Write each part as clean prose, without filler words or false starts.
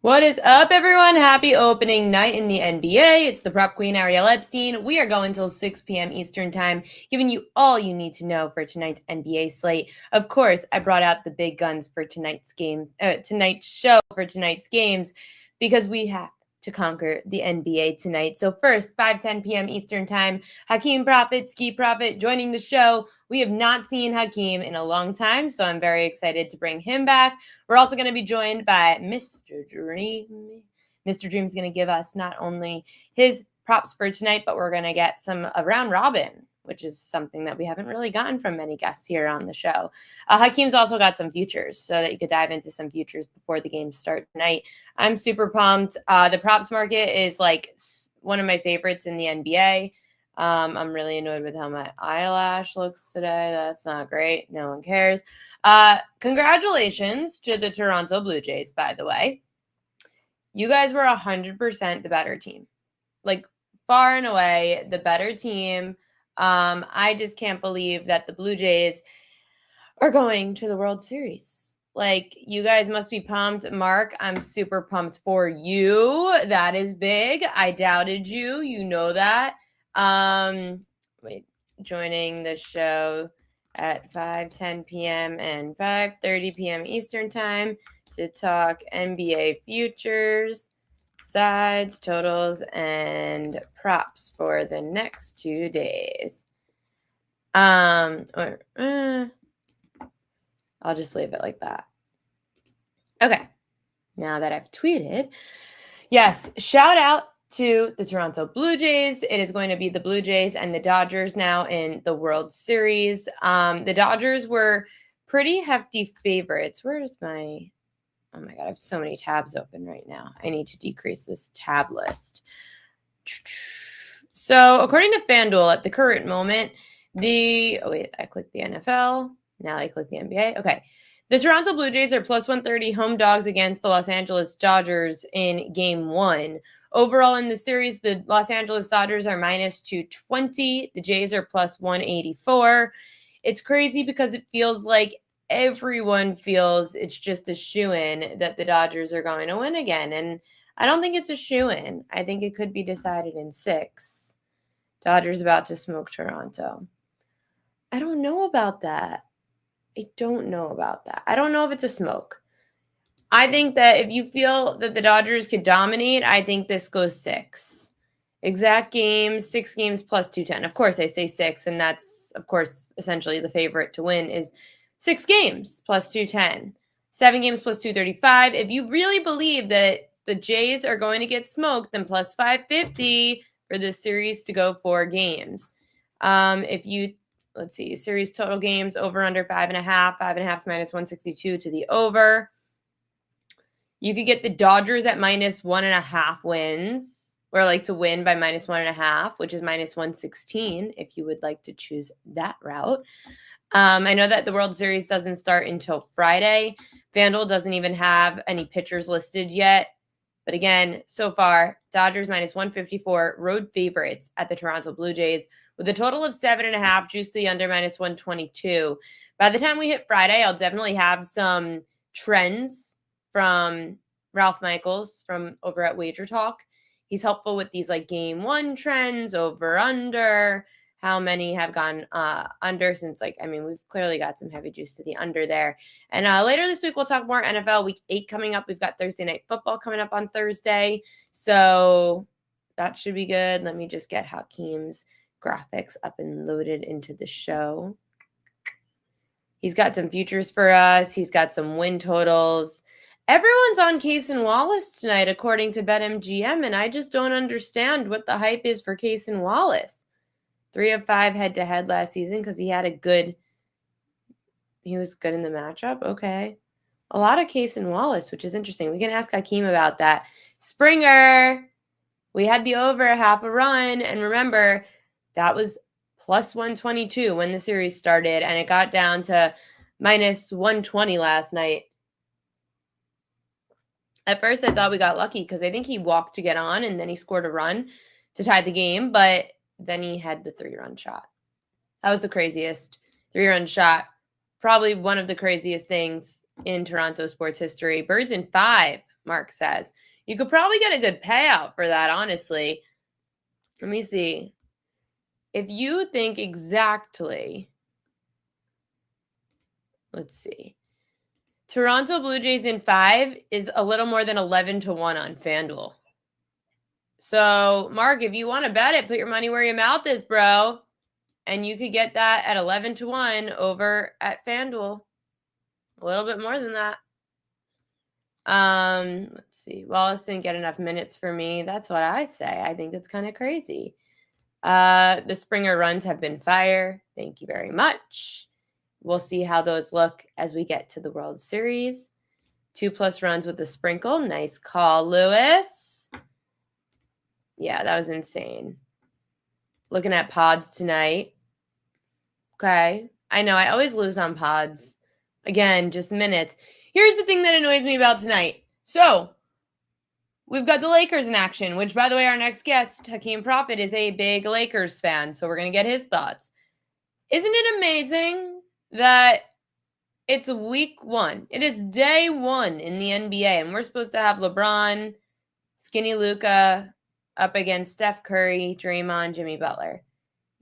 What is up, everyone? Happy opening night in the NBA. It's the prop queen, Ariel Epstein. We are going till 6 p.m. Eastern time, giving you all you need to know for tonight's NBA slate. Of course, I brought out the big guns for tonight's show for tonight's games, because we have to conquer the NBA tonight. So first, 5:10 p.m. Eastern time, Hakeem Prophet, Ski Prophet, joining the show. We have not seen Hakeem in a long time, so I'm very excited to bring him back. We're also going to be joined by Mr. Dreamy. Mr. Dream's going to give us not only his props for tonight, but we're going to get some round robin, which is something that we haven't really gotten from many guests here on the show. Hakeem's also got some futures so that you could dive into some futures before the games start tonight. I'm super pumped. The props market is like one of my favorites in the NBA. I'm really annoyed with how my eyelash looks today. That's not great. No one cares. Congratulations to the Toronto Blue Jays, by the way. You guys were 100% the better team. Like, far and away, the better team. I just can't believe that the Blue Jays are going to the World Series. Like, you guys must be pumped. Mark, I'm super pumped for you. That is big. I doubted you. You know that. Joining the show at 5:10 p.m. and 5:30 p.m. Eastern time to talk NBA futures, sides, totals, and props for the next 2 days. I'll just leave it like that. Okay. Now that I've tweeted, yes, shout out to the Toronto Blue Jays. It is going to be the Blue Jays and the Dodgers now in the World Series. The Dodgers were pretty hefty favorites. Where's my... Oh my God, I have so many tabs open right now. I need to decrease this tab list. So according to FanDuel, at the current moment, I clicked the NFL. Now I click the NBA. Okay. The Toronto Blue Jays are plus 130 home dogs against the Los Angeles Dodgers in game 1. Overall in the series, the Los Angeles Dodgers are minus 220. The Jays are plus 184. It's crazy because it feels like everyone feels it's just a shoo-in that the Dodgers are going to win again. And I don't think it's a shoo-in. I think it could be decided in 6. Dodgers about to smoke Toronto. I don't know about that. I don't know if it's a smoke. I think that if you feel that the Dodgers could dominate, I think this goes 6. Exact games, 6 games plus 210. Of course, I say 6, and that's, of course, essentially the favorite to win is 6 games plus 210. 7 games plus 235. If you really believe that the Jays are going to get smoked, then plus 550 for this series to go 4 games. Let's see, series total games over under 5.5. 5.5 is minus 162 to the over. You could get the Dodgers at minus 1.5 wins, or like to win by minus 1.5, which is minus 116 if you would like to choose that route. I know that the World Series doesn't start until Friday. FanDuel doesn't even have any pitchers listed yet. But again, so far, Dodgers minus 154, road favorites at the Toronto Blue Jays with a total of 7.5, juice to the under minus 122. By the time we hit Friday, I'll definitely have some trends from Ralph Michaels from over at Wager Talk. He's helpful with these like game 1 trends, over, under, how many have gone under since we've clearly got some heavy juice to the under there. And later this week, we'll talk more NFL week 8 coming up. We've got Thursday night football coming up on Thursday. So that should be good. Let me just get Hakeem's graphics up and loaded into the show. He's got some futures for us. He's got some win totals. Everyone's on Cason Wallace tonight, according to BetMGM, and I just don't understand what the hype is for Cason Wallace. 3 of 5 head-to-head last season because he was good in the matchup. Okay. A lot of Cason Wallace, which is interesting. We can ask Hakeem about that. Springer, we had the over half a run. And remember, that was plus 122 when the series started, and it got down to minus 120 last night. At first, I thought we got lucky because I think he walked to get on, and then he scored a run to tie the game, but then he had the 3-run shot. That was the craziest 3-run shot. Probably one of the craziest things in Toronto sports history. Birds in 5. Mark says. You could probably get a good payout for that, honestly. Let me see. If you think exactly, let's see. Toronto Blue Jays in 5 is a little more than 11-1 on FanDuel. So, Mark, if you want to bet it, put your money where your mouth is, bro. And you could get that at 11-1 over at FanDuel. A little bit more than that. Let's see. Wallace didn't get enough minutes for me. That's what I say. I think it's kind of crazy. The Springer runs have been fire. Thank you very much. We'll see how those look as we get to the World Series. 2+ runs with the sprinkle. Nice call, Lewis. Yeah, that was insane. Looking at pods tonight. Okay. I know, I always lose on pods. Again, just minutes. Here's the thing that annoys me about tonight. So, we've got the Lakers in action, which, by the way, our next guest, Hakeem Prophet, is a big Lakers fan. So we're going to get his thoughts. Isn't it amazing that it's week 1? It is day 1 in the NBA, and we're supposed to have LeBron, Skinny Luka up against Steph Curry, Draymond, Jimmy Butler.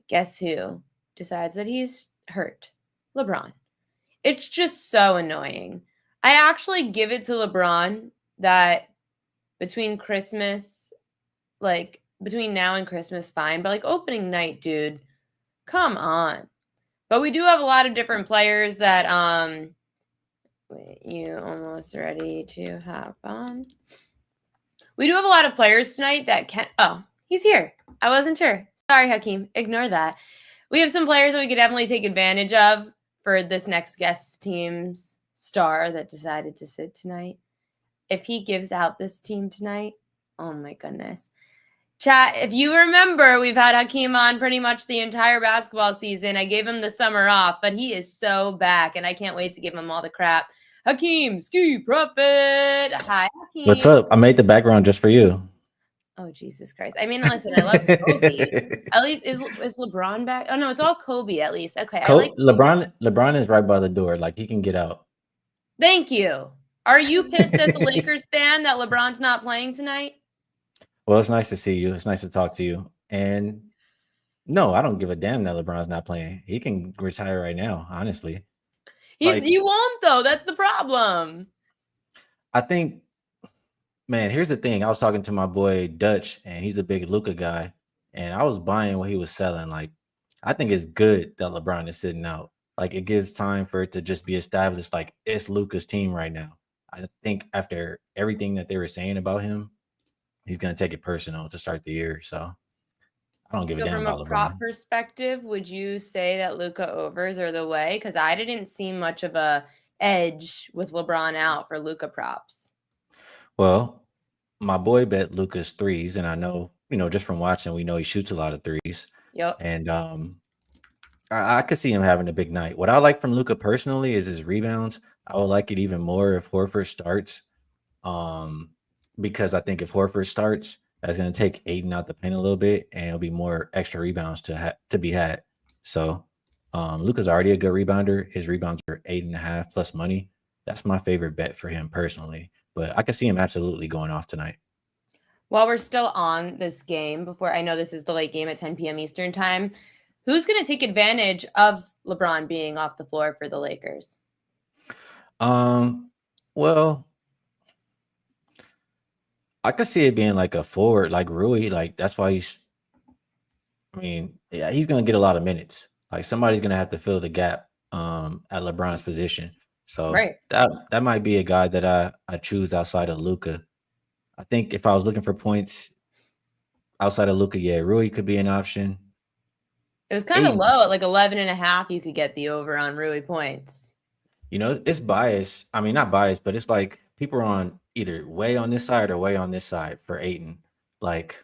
Guess who decides that he's hurt? LeBron. It's just so annoying. I actually give it to LeBron that between Christmas, like between now and Christmas, fine. But like opening night, dude, come on. But we do have a lot of different players that, wait, you almost ready to hop on? We do have a lot of players tonight that can, oh, he's here. I wasn't sure. Sorry, Hakeem. Ignore that. We have some players that we could definitely take advantage of for this next guest team's star that decided to sit tonight. If he gives out this team tonight, oh my goodness. Chat, if you remember, we've had Hakeem on pretty much the entire basketball season. I gave him the summer off, but he is so back, and I can't wait to give him all the crap. Hakeem, Ski Prophet. Hi, Hakeem. What's up? I made the background just for you. Oh, Jesus Christ. I mean, listen, I love Kobe. At least, is LeBron back? Oh, no, it's all Kobe, at least. Okay, I like LeBron. LeBron is right by the door. Like, he can get out. Thank you. Are you pissed as a Lakers fan that LeBron's not playing tonight? Well, it's nice to see you. It's nice to talk to you. And no, I don't give a damn that LeBron's not playing. He can retire right now, honestly. He won't, though. That's the problem. I think, man, here's the thing. I was talking to my boy Dutch, and he's a big Luka guy. And I was buying what he was selling. Like, I think it's good that LeBron is sitting out. Like, it gives time for it to just be established. Like, it's Luka's team right now. I think after everything that they were saying about him, he's going to take it personal to start the year. So I don't give a damn about LeBron. From a prop perspective, would you say that Luka overs are the way? Because I didn't see much of a edge with LeBron out for Luka props. Well, my boy bet Luka's threes, and I know, just from watching, we know he shoots a lot of threes. Yep. And I could see him having a big night. What I like from Luka personally is his rebounds. I would like it even more if Horford starts. Because I think if Horford starts, that's going to take Aiden out the paint a little bit, and it'll be more extra rebounds to be had. So Luka's already a good rebounder. His rebounds are 8.5 plus money. That's my favorite bet for him personally. But I can see him absolutely going off tonight. While we're still on this game, before I know this is the late game at 10 p.m. Eastern time, who's going to take advantage of LeBron being off the floor for the Lakers? Well, I could see it being like a forward, like Rui. Like, that's why he's going to get a lot of minutes. Like, somebody's going to have to fill the gap at LeBron's position. So that might be a guy that I choose outside of Luka. I think if I was looking for points outside of Luka, yeah, Rui could be an option. It was kind of low at like 11.5. You could get the over on Rui points. It's biased. I mean, not biased, but it's like people are on either way on this side or way on this side for Ayton. Like,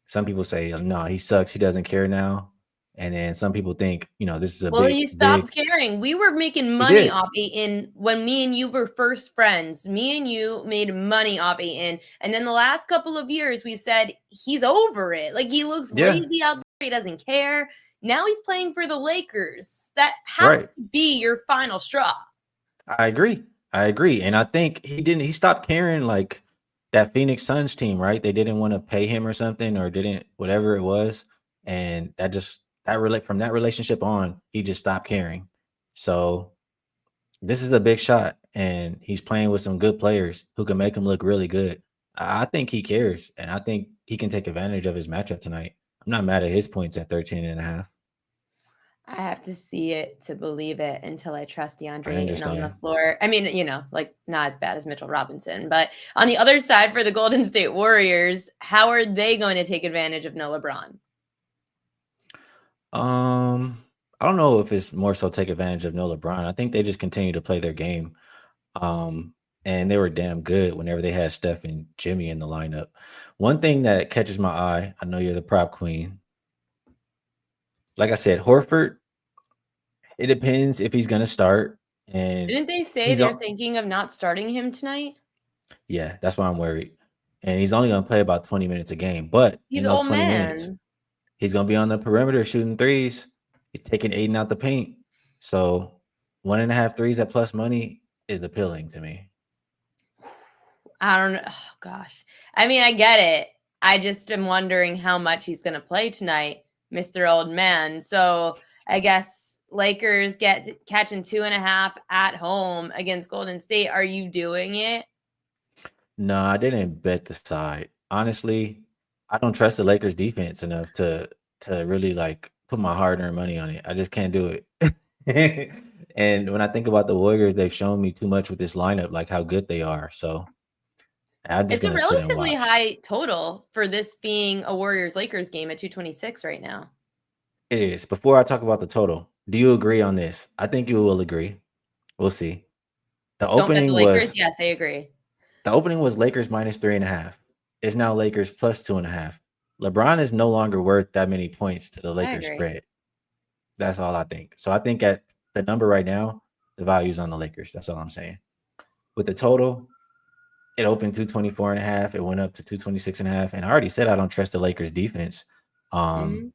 some people say, no, he sucks. He doesn't care now. And then some people think, this is he stopped caring. We were making money off Ayton when me and you were first friends. Me and you made money off Ayton. And then the last couple of years, we said he's over it. Like, he looks lazy out there. He doesn't care. Now he's playing for the Lakers. That has to be your final straw. I agree. I agree, and I think he stopped caring, like, that Phoenix Suns team, right? They didn't wanna pay him or something or didn't whatever it was, and that relate from that relationship on, he just stopped caring. So, this is a big shot, and he's playing with some good players who can make him look really good. I think he cares, and I think he can take advantage of his matchup tonight. I'm not mad at his points at 13.5. I have to see it to believe it until I trust I DeAndre Ayton on the understand. floor. I mean, like not as bad as Mitchell Robinson, but on the other side for the Golden State Warriors, how are they going to take advantage of no LeBron? Um, I don't know if it's more so take advantage of no LeBron. I think they just continue to play their game. Um, and they were damn good whenever they had Steph and Jimmy in the lineup. One thing that catches my eye, I know you're the prop queen. Like I said, Horford, it depends if he's gonna start. And Didn't they say he's they're on thinking of not starting him tonight? yeah, that's why I'm worried. And he's only gonna play about 20 minutes a game. But He's in an those old 20 minutes, man. he's gonna be on the perimeter shooting threes. He's taking Aiden out the paint. So 1.5 threes at plus money is appealing to me. I don't know. Oh, gosh. I mean, I get it. I just am wondering how much he's going to play tonight, Mr. Old Man. So I guess Lakers get catching 2.5 at home against Golden State. Are you doing it? No, I didn't bet the side. Honestly, I don't trust the Lakers defense enough to really like put my hard-earned money on it. I just can't do it. And when I think about the Warriors, they've shown me too much with this lineup, like how good they are. So I'm just It's a gonna sit and relatively watch. high total for this being a Warriors Lakers game at 226 right now. It is. Before I talk about the total, do you agree on this? I think you will agree. We'll see. The Don't bet the opening Lakers. was Yes, I agree. the opening was Lakers minus 3.5. It's now Lakers plus 2.5. LeBron is no longer worth that many points to the I Lakers agree. spread. That's all I think. So I think at the number right now, the value's on the Lakers. That's all I'm saying. With the total, it opened 224.5. It went up to 226.5. And I already said I don't trust the Lakers defense. Um, Mhm.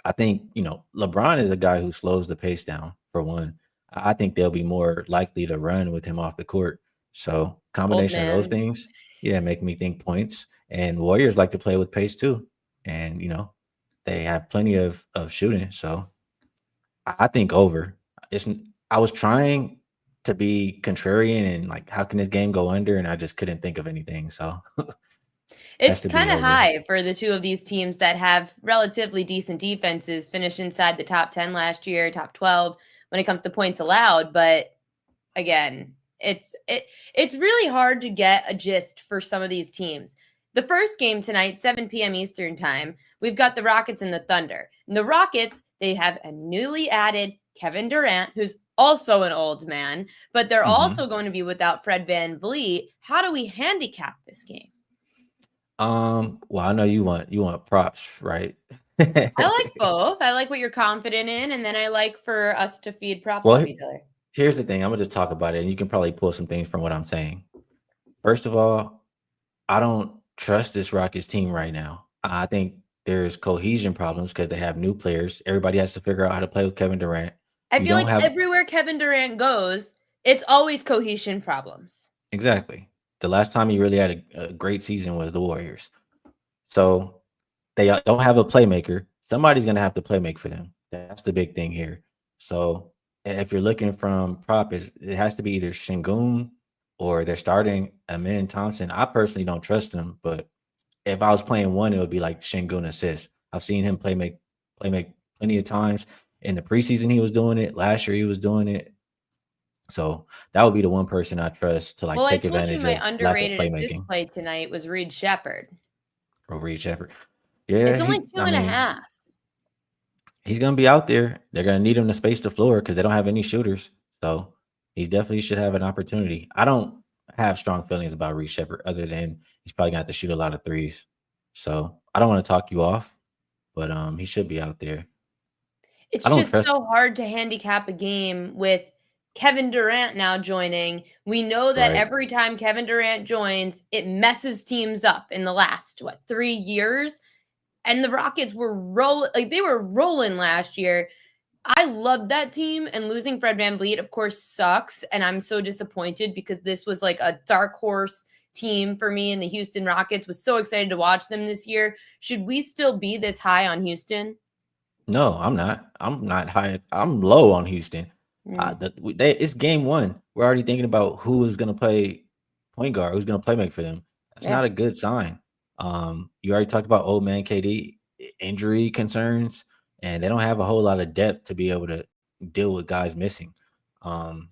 I think, LeBron is a guy who slows the pace down, for one. I think they'll be more likely to run with him off the court. So, Old combination of those man. things, yeah, make me think points. And Warriors like to play with pace too. And, they have plenty of shooting. So, I think over. I was trying to be contrarian and like, how can this game go under? And I just couldn't think of anything. So, has It's to be kind of over. high for the two of these teams that have relatively decent defenses, finished inside the top 10 last year, top 12 when it comes to points allowed. But again, it's really hard to get a gist for some of these teams. The first game tonight, 7 p.m. Eastern time, we've got the Rockets and the Thunder. And the Rockets, they have a newly added Kevin Durant, who's also an old man, but they're Hmm. also going to be without Fred VanVleet. How do we handicap this game? Well, I know you want props, right? I like both. I like what you're confident in, and then I like for us to feed props off Well, each other. here's the thing. I'm gonna just talk about it, and you can probably pull some things from what I'm saying. First of all, I don't trust this Rockets team right now. I think there's cohesion problems because they have new players. Everybody has to figure out how to play with Kevin Durant. I You feel don't like have everywhere Kevin Durant goes, it's always cohesion problems. exactly. The last time he really had a great season was the Warriors. So they don't have a playmaker. Somebody's gonna have to play make for them. That's the big thing here. So if you're looking from prop, it has to be either Shingun or they're starting Amin Thompson. I personally don't trust him, but if I was playing one, it would be like Shingun assist. I've seen him play make plenty of times. In the preseason, he was doing it. Last year, he was doing it. So that would be the one person I trust to like Well, I take told you advantage my of lack of underrated assist playmaking. play tonight was Reed Shepard. Or Reed Shepard. Yeah, It's only two I and a mean, half. he's gonna be out there. They're gonna need him to space the floor because they don't have any shooters. So he definitely should have an opportunity. I don't have strong feelings about Reed Shepard other than he's probably gonna have to shoot a lot of threes. So I don't want to talk you off, but he should be out there. I It's don't just trust so hard to handicap a game with Kevin Durant now joining. We know that right. every time Kevin Durant joins, it messes teams up in the last 3 years. And the Rockets were rolling, like they were rolling last year. I love that team, and losing Fred VanVleet, of course, sucks. And I'm so disappointed because this was like a dark horse team for me, and the Houston Rockets. Was so excited to watch them this year. Should we still be this high on Houston? No, I'm not. I'm not high. I'm low on Houston. Mm, It's game one. We're already thinking about who is going to play point guard, who's going to play make for them. That's yeah. not a good sign. You already talked about old man KD injury concerns, and they don't have a whole lot of depth to be able to deal with guys missing. Um,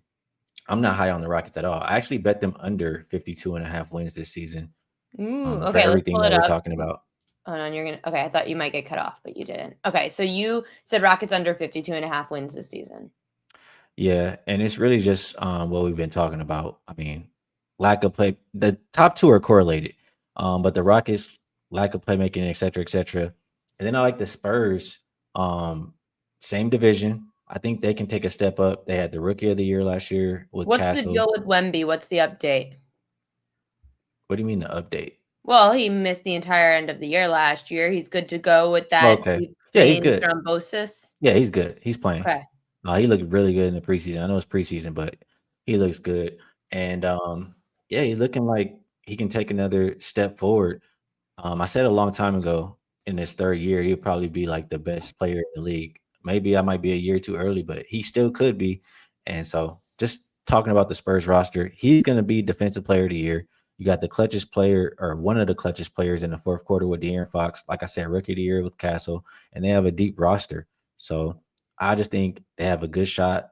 I'm not high on the Rockets at all. I actually bet them under 52.5 wins this season. Ooh, For okay, let's everything pull that it we're up. talking about. Hold on, you're gonna. Okay, I thought you might get cut off, but you didn't. Okay, so you said Rockets under 52.5 wins this season. Yeah, and it's really just what we've been talking about. I mean, lack of play. The top two are correlated, but the Rockets lack of playmaking, et cetera, et cetera. And then I like the Spurs. Same division. I think they can take a step up. They had the Rookie of the Year last year with What's the Castle. deal with Wemby? What's the update? What do you mean the update? Well, he missed the entire end of the year last year. He's good to go with that Okay, deep yeah, he's vein good. thrombosis. Yeah, he's good. He's playing. Okay. He looked really good in the preseason. I know it's preseason, but he looks good. And yeah, he's looking like he can take another step forward. I said a long time ago in his third year, he'll probably be like the best player in the league. Maybe I might be a year too early, but he still could be. And so just talking about the Spurs roster, he's going to be defensive player of the year. You got the clutchest player or one of the clutchest players in the fourth quarter with De'Aaron Fox. Like I said, rookie of the year with Castle, and they have a deep roster. So I just think they have a good shot,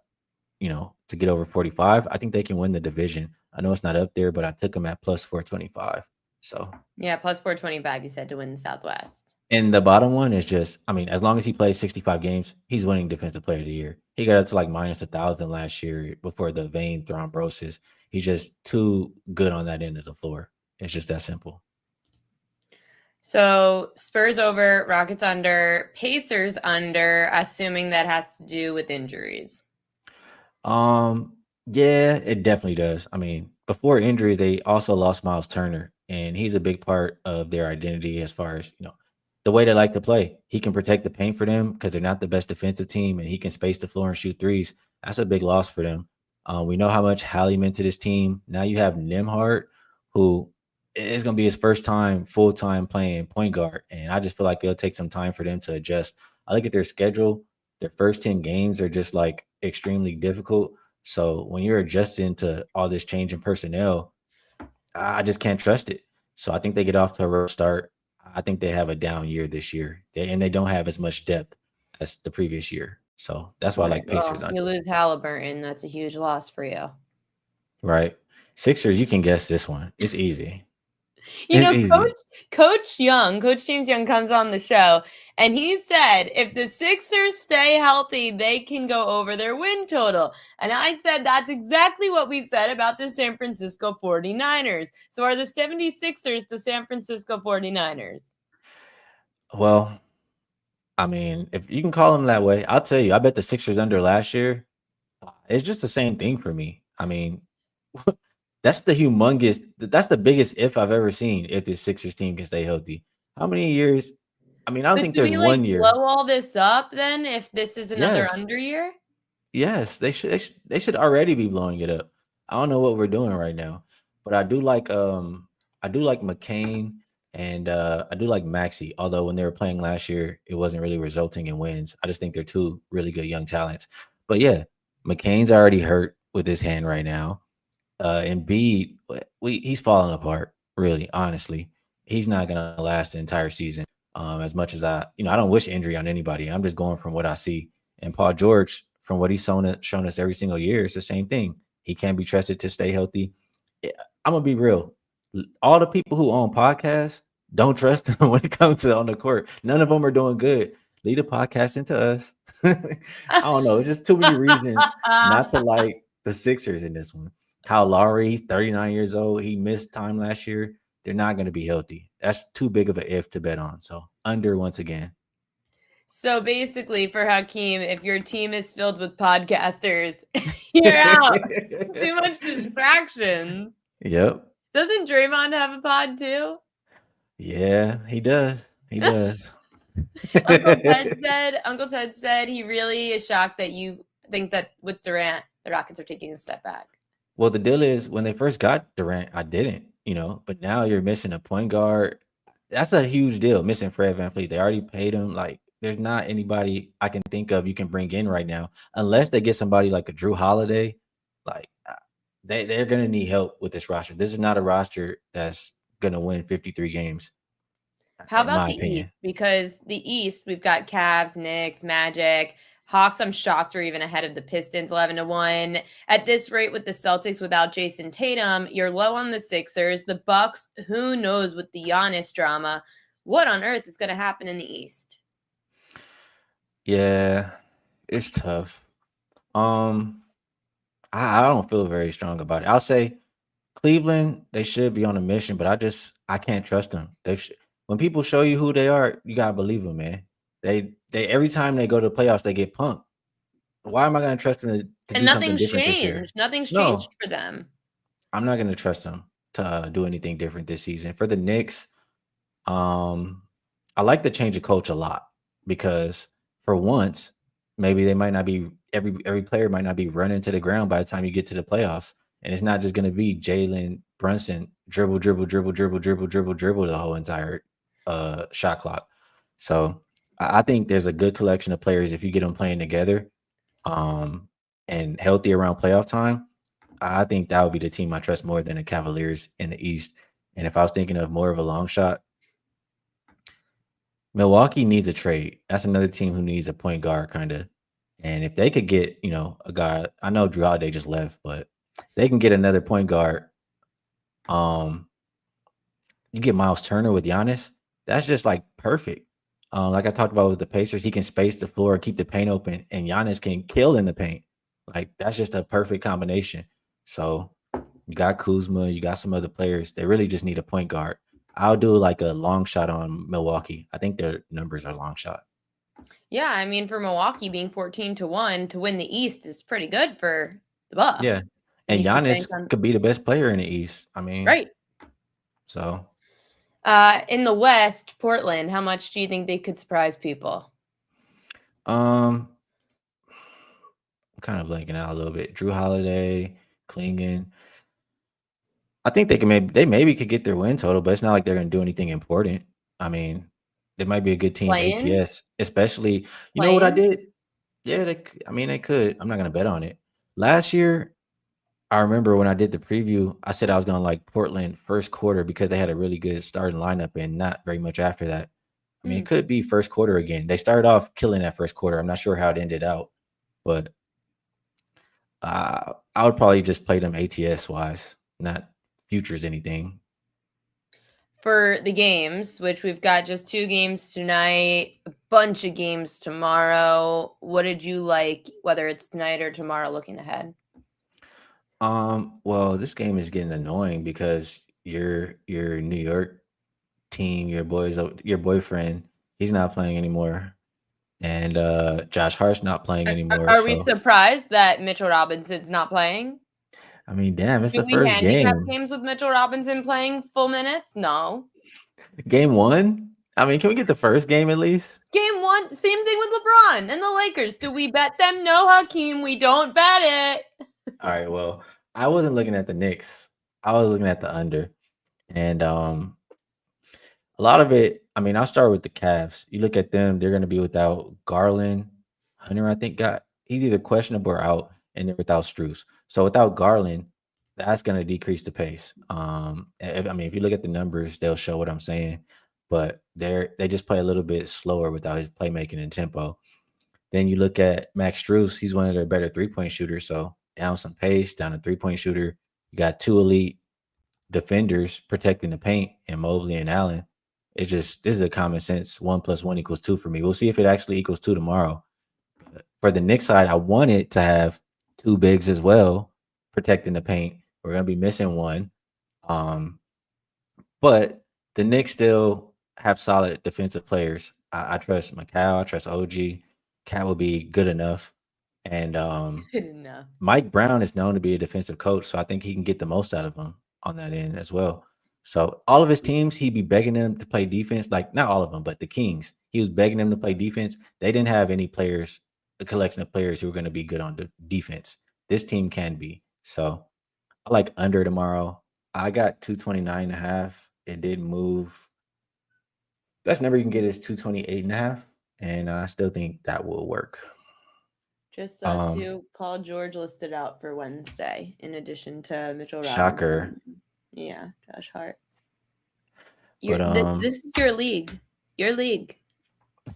to get over 45. I think they can win the division. I know it's not up there, but I took them at plus 425. So, Yeah, plus 425, you said, to win the Southwest. and the bottom one is just, I mean, as long as he plays 65 games, he's winning defensive player of the year. He got up to like minus 1,000 last year before the vein thrombosis. He's just too good on that end of the floor. It's just that simple. So Spurs over, Rockets under, Pacers under, assuming that has to do with injuries. Yeah, it definitely does. I mean, before injuries, they also lost Miles Turner, and he's a big part of their identity as far as, the way they like to play. He can protect the paint for them because they're not the best defensive team, and he can space the floor and shoot threes. That's a big loss for them. We know how much Hallie meant to this team. Now you have Nimhart, who is going to be his first time full time playing point guard, and I just feel like it'll take some time for them to adjust. I look at their schedule. Their first 10 games are just like extremely difficult. So when you're adjusting to all this change in personnel, I just can't trust it. So I think they get off to a rough start. I think they have a down year this year, and they don't have as much depth as the previous year. So that's why All I right. like Pacers Well, under. you lose Halliburton. That's a huge loss for you. Right? Sixers, you can guess this one. It's easy. You It's know, easy. Coach James Young comes on the show, and he said if the Sixers stay healthy, they can go over their win total. And I said that's exactly what we said about the San Francisco 49ers. So are the 76ers the San Francisco 49ers? Well, I mean, if you can call them that way, I'll tell you. I bet the Sixers under last year. It's just the same thing for me. I mean, that's the biggest if I've ever seen if the Sixers team can stay healthy. How many years? I mean, I don't But think do there's we like 1 year. blow all this up then if this is another Yes. under year? Yes, they should already be blowing it up. I don't know what we're doing right now, but I do like McCain and I do like Maxi. Although when they were playing last year, it wasn't really resulting in wins. I just think they're two really good young talents. But yeah, McCain's already hurt with his hand right now. Embiid, he's falling apart. Really, honestly, he's not gonna last the entire season. As much as I don't wish injury on anybody. I'm just going from what I see. And Paul George, from what he's shown us every single year, it's the same thing. He can't be trusted to stay healthy. I'm gonna be real. All the people who own podcasts don't trust them when it comes to on the court. None of them are doing good. Lead the podcast into us. I don't know. It's just too many reasons not to like the Sixers in this one. Kyle Lowry, he's 39 years old. He missed time last year. They're not going to be healthy. That's too big of an if to bet on. So under once again. So basically, for Hakeem, if your team is filled with podcasters, you're out. Too much distractions. Yep. Doesn't Draymond have a pod too? Yeah, he does. He does. Uncle Ted said he really is shocked that you think that with Durant, the Rockets are taking a step back. Well, the deal is when they first got Durant, I didn't, but now you're missing a point guard. That's a huge deal, missing Fred VanVleet. They already paid him. Like, there's not anybody I can think of you can bring in right now, unless they get somebody like a Drew Holiday. Like, they're gonna need help with this roster. This is not a roster that's gonna win 53 games, How in about my the East? opinion. Because the East, we've got Cavs, Knicks, Magic, Hawks. I'm shocked are even ahead of the Pistons, 11-1. At this rate, with the Celtics without Jason Tatum, you're low on the Sixers, the Bucks. Who knows with the Giannis drama? What on earth is going to happen in the East? Yeah, it's tough. I don't feel very strong about it. I'll say Cleveland, they should be on a mission, but I can't trust them. When people show you who they are, you gotta believe them, man. They every time they go to the playoffs, they get punked. Why am I gonna trust them to And do something nothing's different this year? changed. Nothing's changed No, for them. I'm not gonna trust them to do anything different this season. For the Knicks, um, I like the change of coach a lot because for once, maybe they might not be every player might not be running to the ground by the time you get to the playoffs. And it's not just gonna be Jalen Brunson dribble, dribble, dribble, dribble, dribble, dribble, dribble the whole entire shot clock. So I think there's a good collection of players if you get them playing together, um, and healthy around playoff time. I think that would be the team I trust more than the Cavaliers in the East. And if I was thinking of more of a long shot, Milwaukee needs a trade. That's another team who needs a point guard, kind of. And if they could get, a guy, I know Drew Holiday just left, but they can get another point guard. Um, you get Miles Turner with Giannis. That's just like perfect. Like I talked about with the Pacers, he can space the floor and keep the paint open, and Giannis can kill in the paint. Like that's just a perfect combination. So you got Kuzma, you got some other players. They really just need a point guard. I'll do like a long shot on Milwaukee. I think their numbers are long shot. Yeah, I mean, for Milwaukee being 14-1 to win the East is pretty good for the Bucks. Yeah. And And you can Giannis bank on could be the best player in the East. I mean, right. so In the West, Portland, how much do you think they could surprise people? I'm kind of blanking out a little bit. Drew Holiday, Klingon. I think they maybe could get their win total, but it's not like they're gonna do anything important. I mean, they might be a good team Playing? ATS, especially you know what I Playing? did? Yeah, I mean they could. I'm not gonna bet on it. Last year, I remember when I did the preview, I said I was gonna like Portland first quarter because they had a really good starting lineup and not very much after that. I mean, it could be first quarter again. They started off killing that first quarter. I'm not sure how it ended out, but I would probably just play them ATS wise, not futures anything. For the games, which we've got just 2 games tonight, a bunch of games tomorrow. What did you like, whether it's tonight or tomorrow, looking ahead? Well, this game is getting annoying because your New York team, your boyfriend, he's not playing anymore, and Josh Hart's not playing anymore. Are we So surprised that Mitchell Robinson's not playing? I mean, damn, it's Do the we first handicap game. games with Mitchell Robinson playing full minutes? No. Game one. I mean, can we get the first game at least? Game 1, same thing with LeBron and the Lakers. Do we bet them? No, Hakeem, we don't bet it. All right. Well, I wasn't looking at the Knicks. I was looking at the under, and a lot of it. I mean, I'll start with the Cavs. You look at them; they're going to be without Garland. Hunter, I think, he's either questionable or out, and they're without Struce. So without Garland, that's going to decrease the pace. I mean, if you look at the numbers, they'll show what I'm saying. But they just play a little bit slower without his playmaking and tempo. Then you look at Max Strus; he's one of their better 3-point shooters. So down some pace, down a 3-point shooter. You got 2 elite defenders protecting the paint, and Mobley and Allen. This is a common sense 1+1 = 2 for me. We'll see if it actually equals 2 tomorrow. For the Knicks side, I wanted to have 2 bigs as well protecting the paint. We're gonna be missing one. Um, but the Knicks still have solid defensive players. I trust Macau, I trust OG. Cat will be good enough. And Good enough. Mike Brown is known to be a defensive coach, so I think he can get the most out of him on that end as well. So all of his teams, he'd be begging them to play defense. Like not all of them, but the Kings, he was begging them to play defense. They didn't have any players, a collection of players who were going to be good on the defense. This team can be. So I like under tomorrow. I got 229.5. It did move. Best number you can get is 228.5. And I still think that will work. Just saw two Paul George listed out for Wednesday, in addition to Mitchell Shocker. Robinson. Yeah, Josh Hart. But This is your league. Your league.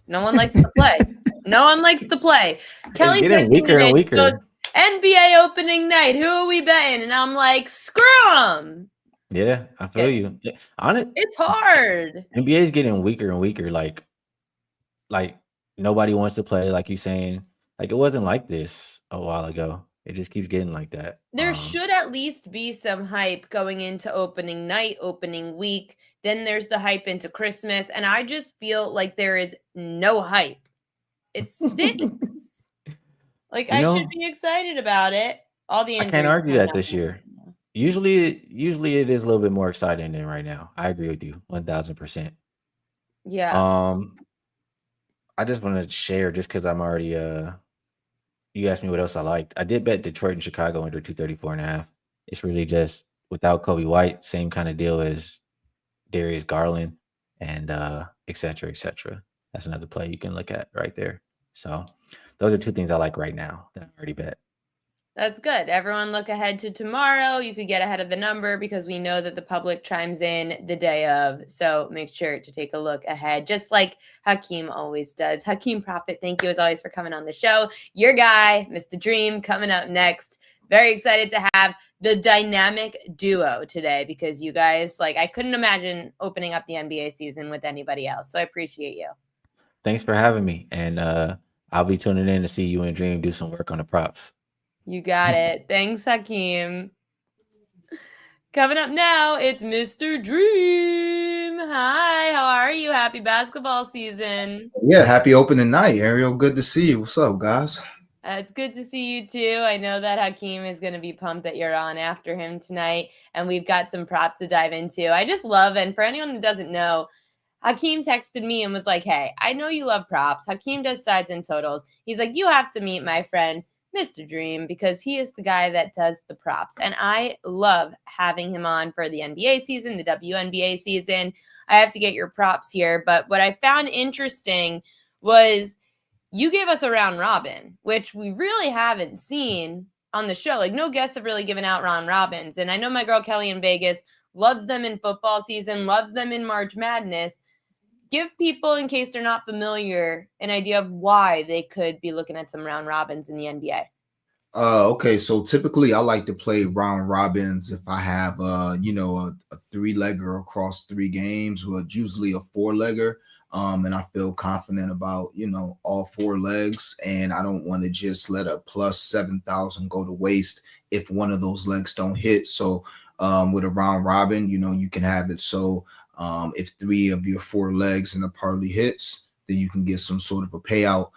No one likes to play. No one likes to play. Kelly getting weaker and weaker. Goes, NBA opening night. Who are we betting? And I'm like, screw them. Yeah, I feel you. Yeah, on it, it's hard. NBA is getting weaker and weaker. Like nobody wants to play. Like you saying, like it wasn't like this a while ago. It just keeps getting like that. There should at least be some hype going into opening night, opening week. Then there's the hype into Christmas. And I just feel like there is no hype. It stinks. Like I should be excited about it. All the injuries. I can't argue that this year. Usually it is a little bit more exciting than right now. I agree with you 1,000%. Yeah. I just want to share just because I'm already you asked me what else I liked. I did bet Detroit and Chicago under 234.5. It's really just without Kobe White, same kind of deal as Darius Garland and et cetera, et cetera. That's another play you can look at right there. So those are two things I like right now that I already bet. That's good. Everyone look ahead to tomorrow. You could get ahead of the number because we know that the public chimes in the day of. So make sure to take a look ahead, just like Hakeem always does. Hakeem Prophet, thank you as always for coming on the show. Your guy, Mr. Dream, coming up next. Very excited to have the dynamic duo today because you guys, like, I couldn't imagine opening up the NBA season with anybody else. So I appreciate you. Thanks for having me. And I'll be tuning in to see you and Dream do some work on the props. You got it. Thanks, Hakeem. Coming up now, it's Mr. Dream. Hi, how are you? Happy basketball season. Yeah, happy opening night, Ariel. Good to see you. What's up, guys? It's good to see you too. I know that Hakeem is going to be pumped that you're on after him tonight, and we've got some props to dive into. I just love, and for anyone that doesn't know, Hakeem texted me and was like, hey, I know you love props. Hakeem does sides and totals. He's like, you have to meet my friend, Mr. Dream, because he is the guy that does the props. And I love having him on for the NBA season, the WNBA season. I have to get your props here. But what I found interesting was you gave us a round robin, which we really haven't seen on the show. Like no guests have really given out round robins. And I know my girl Kelly in Vegas loves them in football season, loves them in March Madness. Give people, in case they're not familiar, an idea of why they could be looking at some round robins in the NBA. Okay, so typically I like to play round robins if I have a three-legger across 3 games, but usually a 4-legger. And I feel confident about all 4 legs, and I don't want to just let a plus 7,000 go to waste if one of those legs don't hit. So with a round robin, you can have it so if 3 of your 4 legs in a parlay hits, then you can get some sort of a payout.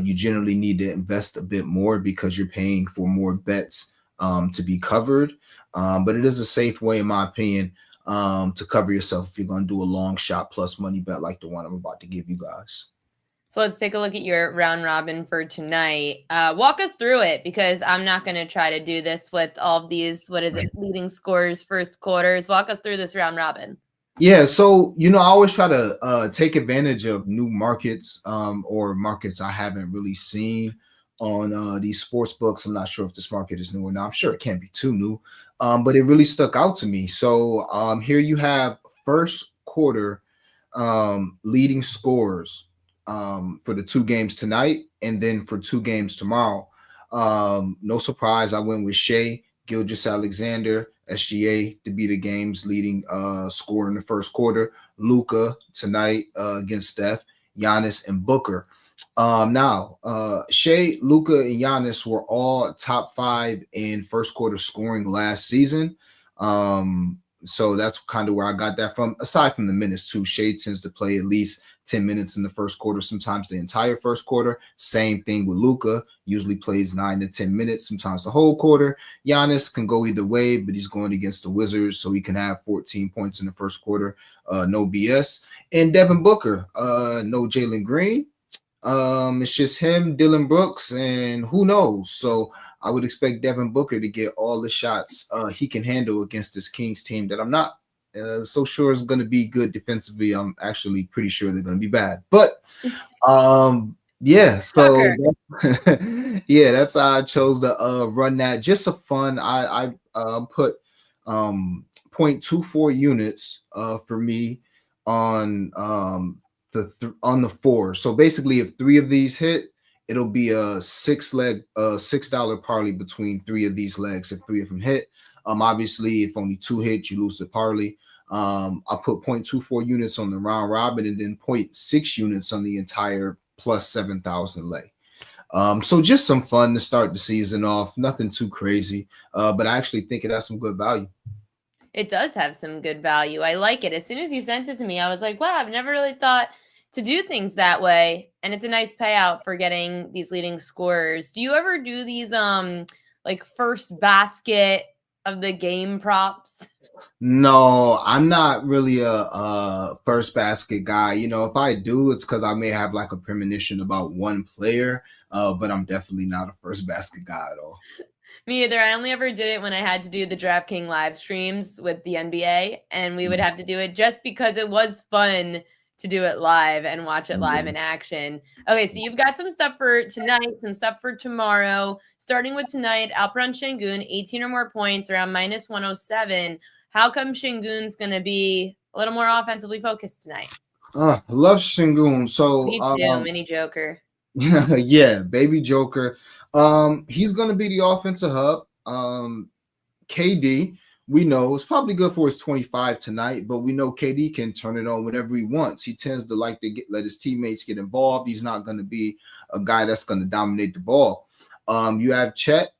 You generally need to invest a bit more because you're paying for more bets to be covered. But it is a safe way, in my opinion, to cover yourself if you're going to do a long shot plus money bet like the one I'm about to give you guys. So let's take a look at your round robin for tonight. Walk us through it because I'm not going to try to do this with all of these, leading scores, first quarters. Walk us through this round robin. Yeah, so I always try to take advantage of new markets or markets I haven't really seen on these sports books. I'm not sure if this market is new or not. I'm sure it can't be too new, but it really stuck out to me. So here you have first quarter leading scores for the 2 games tonight and then for 2 games tomorrow. No surprise, I went with Shea Gilgeous-Alexander, SGA, to be the game's leading scorer in the first quarter. Luka tonight against Steph, Giannis, and Booker. Now, Shea, Luka, and Giannis were all top 5 in first quarter scoring last season. So that's kind of where I got that from. Aside from the minutes too, Shea tends to play at least 10 minutes in the first quarter, sometimes the entire first quarter. Same thing with Luka, usually plays 9 to 10 minutes, sometimes the whole quarter. Giannis can go either way, but he's going against the Wizards, so he can have 14 points in the first quarter, no BS. And Devin Booker, no Jalen Green. It's just him, Dylan Brooks, and who knows? So I would expect Devin Booker to get all the shots he can handle against this Kings team that I'm not so sure is going to be good defensively. I'm actually pretty sure they're going to be bad. But yeah, so yeah, that's how I chose to run that. Just a fun. I put 0.24 units for me on on the 4. So basically, if 3 of these hit, it'll be a $6 parlay between 3 of these legs if 3 of them hit. Obviously, if only 2 hit, you lose the parlay. I put 0.24 units on the round robin and then 0.6 units on the entire plus 7,000 lay. So just some fun to start the season off. Nothing too crazy, but I actually think it has some good value. It does have some good value. I like it. As soon as you sent it to me, I was like, wow, I've never really thought to do things that way. And it's a nice payout for getting these leading scorers. Do you ever do these like first basket of the game props? No, I'm not really a first basket guy. You know, if I do, it's because I may have like a premonition about one player, but I'm definitely not a first basket guy at all. Me either. I only ever did it when I had to do the DraftKings live streams with the NBA, and we would have to do it just because it was fun to do it live and watch it live in action. Okay, so you've got some stuff for tonight, some stuff for tomorrow. Starting with tonight, Alperon Şengün, 18 or more points, around minus 107. How come Şengün's going to be a little more offensively focused tonight? Love Şengün. So me too, mini Joker. Yeah, baby Joker. He's gonna be the offensive hub. KD, we know, is probably good for his 25 tonight, but we know KD can turn it on whenever he wants. He tends to like to let his teammates get involved. He's not gonna be a guy that's gonna dominate the ball. You have Chet,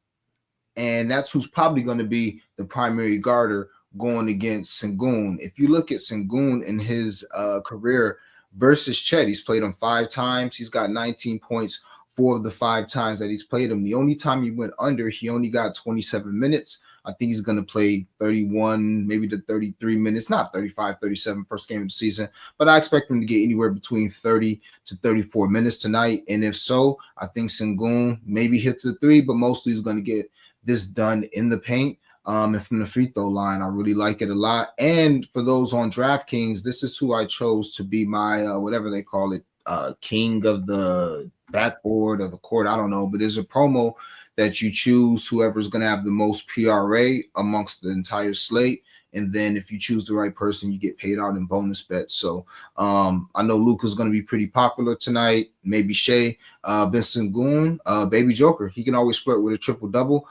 and that's who's probably gonna be the primary guarder going against Şengün. If you look at Şengün in his career versus Chet, he's played him 5 times. He's got 19 points 4 of the 5 times that he's played him. The only time he went under, he only got 27 minutes. I think he's going to play 31, maybe to 33 minutes, not 35, 37 first game of the season. But I expect him to get anywhere between 30 to 34 minutes tonight. And if so, I think Şengün maybe hits a 3, but mostly he's going to get this done in the paint. And from the free throw line, I really like it a lot. And for those on DraftKings, this is who I chose to be my whatever they call it, king of the backboard or the court. I don't know, but there's a promo that you choose whoever's going to have the most PRA amongst the entire slate. And then if you choose the right person, you get paid out in bonus bets. So I know Luka's going to be pretty popular tonight. Maybe Shea, Ben Şengün, baby Joker. He can always flirt with a triple-double.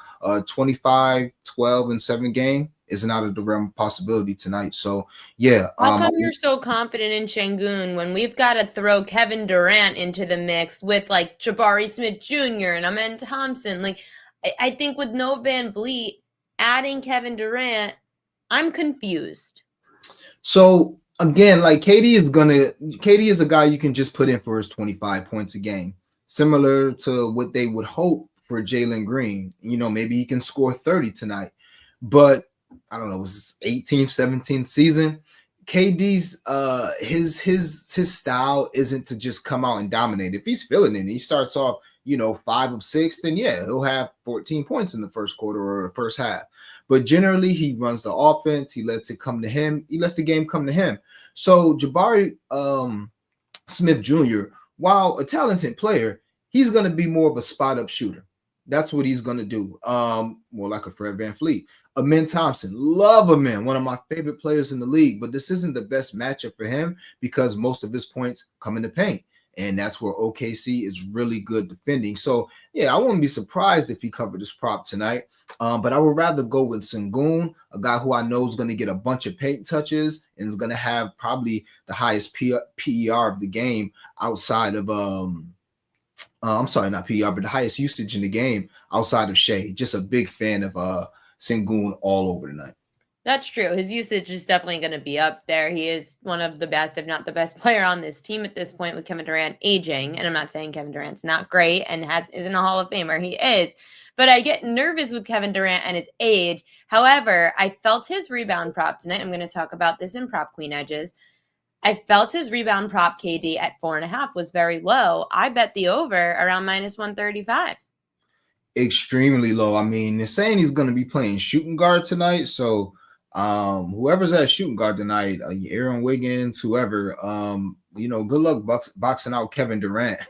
25, 12, and 7 game isn't out of the realm of possibility tonight. So, yeah. How come you're so confident in Şengün when we've got to throw Kevin Durant into the mix with, like, Jabari Smith Jr. and Amen Thompson? Like, I think with no Van Vliet, adding Kevin Durant, I'm confused. So again, like KD is a guy you can just put in for his 25 points a game, similar to what they would hope for Jalen Green. You know, maybe he can score 30 tonight, but I don't know, it was his 18th, 17th season. KD's his style isn't to just come out and dominate. If he's feeling it, he starts off, 5 of 6, then yeah, he'll have 14 points in the first quarter or the first half. But generally, he runs the offense. He lets it come to him. He lets the game come to him. So Jabari Smith Jr., while a talented player, he's going to be more of a spot-up shooter. That's what he's going to do. More like a Fred VanVleet. Amen Thompson. Love Amen. One of my favorite players in the league. But this isn't the best matchup for him because most of his points come in the paint. And that's where OKC is really good defending. So, yeah, I wouldn't be surprised if he covered this prop tonight. But I would rather go with Şengün, a guy who I know is going to get a bunch of paint touches and is going to have probably the highest PER of the game outside of I'm sorry, not PER, but the highest usage in the game outside of Shea. Just a big fan of Şengün all over tonight. That's true. His usage is definitely going to be up there. He is one of the best, if not the best player on this team at this point with Kevin Durant aging. And I'm not saying Kevin Durant's not great and isn't a Hall of Famer. He is. But I get nervous with Kevin Durant and his age. However, I felt his rebound prop tonight. I'm going to talk about this in Prop Queen Edges. I felt his rebound prop KD at 4.5 was very low. I bet the over around -135. Extremely low. I mean, they're saying he's going to be playing shooting guard tonight. So whoever's at shooting guard tonight, Aaron Wiggins, whoever, good luck boxing out Kevin Durant.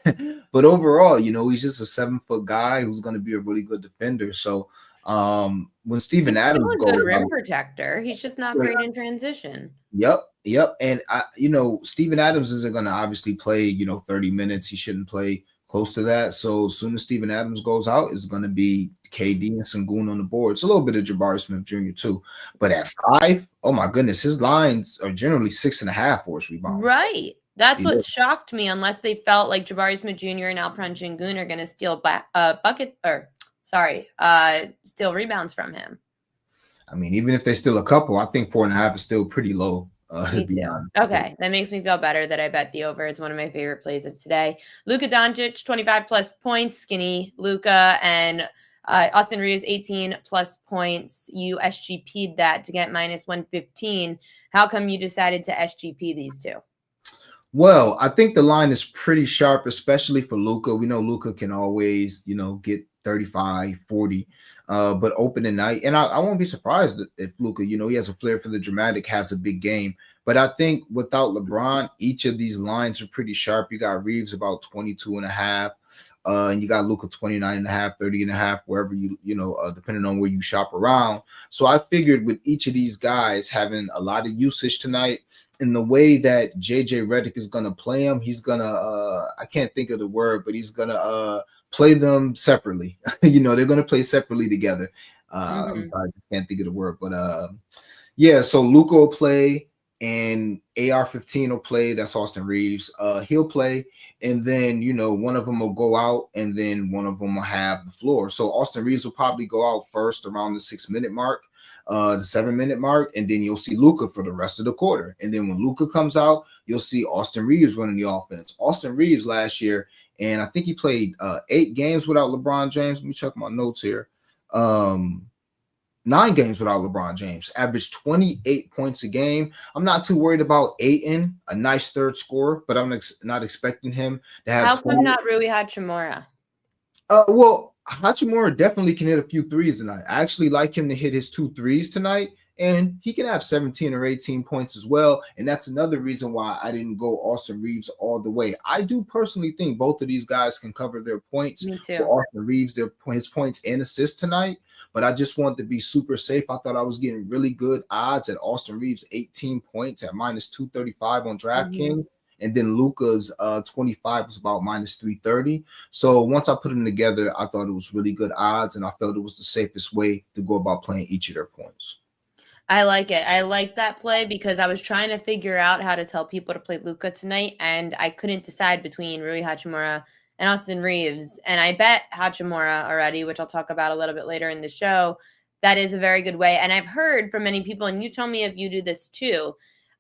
But overall, he's just a 7-foot guy who's going to be a really good defender. So when Steven Adams goes, good rim protector, he's just not great in transition. Yep. And Steven Adams isn't going to obviously play 30 minutes. He shouldn't play close to that. So as soon as Steven Adams goes out, it's going to be KD and Sengun on the board. It's a little bit of Jabari Smith Jr. too. But at 5, oh my goodness, his lines are generally 6.5 force rebounds. Right. That's what shocked me, unless they felt like Jabari Smith Jr. and Alperen Sengun are going to steal steal rebounds from him. I mean, even if they steal a couple, I think 4.5 is still pretty low. Me too. Okay, that makes me feel better that I bet the over. It's one of my favorite plays of today. Luka Doncic, 25 plus points. Skinny Luka and Austin Reeves, 18 plus points. You SGP'd that to get -115. How come you decided to SGP these two? Well, I think the line is pretty sharp, especially for Luka. We know Luka can always, get 35, 40, but open at night. And I won't be surprised if Luka, he has a flair for the dramatic, has a big game. But I think without LeBron, each of these lines are pretty sharp. You got Reeves about 22.5, and you got Luka 29.5, 30.5, wherever depending on where you shop around. So I figured with each of these guys having a lot of usage tonight, in the way that JJ Redick is going to play him, he's going to, I can't think of the word, but he's going to play them separately. They're going to play separately together. I'm sorry, I can't think of the word, but so Luka will play and AR-15 will play. That's Austin Reeves. He'll play, and then, one of them will go out, and then one of them will have the floor. So Austin Reeves will probably go out first around the 6-minute mark. The 7-minute mark, and then you'll see Luka for the rest of the quarter. And then when Luka comes out, you'll see Austin Reeves running the offense. Austin Reeves last year, and I think he played 8 games without LeBron James. Let me check my notes here. 9 games without LeBron James, averaged 28 points a game. I'm not too worried about Ayton, a nice third scorer, but I'm not expecting him to have. How come not Rui Hachimura? Well, Hachimura definitely can hit a few threes tonight. I actually like him to hit his 2 threes tonight, and he can have 17 or 18 points as well. And that's another reason why I didn't go Austin Reeves all the way. I do personally think both of these guys can cover their points. Me too. For Austin Reeves, his points and assists tonight. But I just wanted to be super safe. I thought I was getting really good odds at Austin Reeves 18 points at -235 on DraftKings. And then Luka's 25 was about -330. So once I put them together, I thought it was really good odds, and I felt it was the safest way to go about playing each of their points. I like it. I like that play because I was trying to figure out how to tell people to play Luka tonight, and I couldn't decide between Rui Hachimura and Austin Reeves. And I bet Hachimura already, which I'll talk about a little bit later in the show. That is a very good way. And I've heard from many people, and you tell me if you do this too,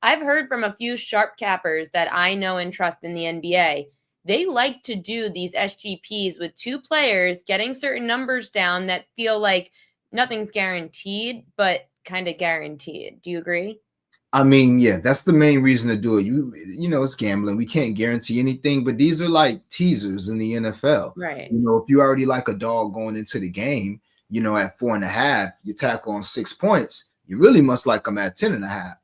I've heard from a few sharp cappers that I know and trust in the NBA. They like to do these SGPs with 2 players, getting certain numbers down that feel like nothing's guaranteed, but kind of guaranteed. Do you agree? I mean, yeah, that's the main reason to do it. It's gambling. We can't guarantee anything, but these are like teasers in the NFL. Right. If you already like a dog going into the game, at 4.5, you tackle on 6 points. You really must like them at 10.5.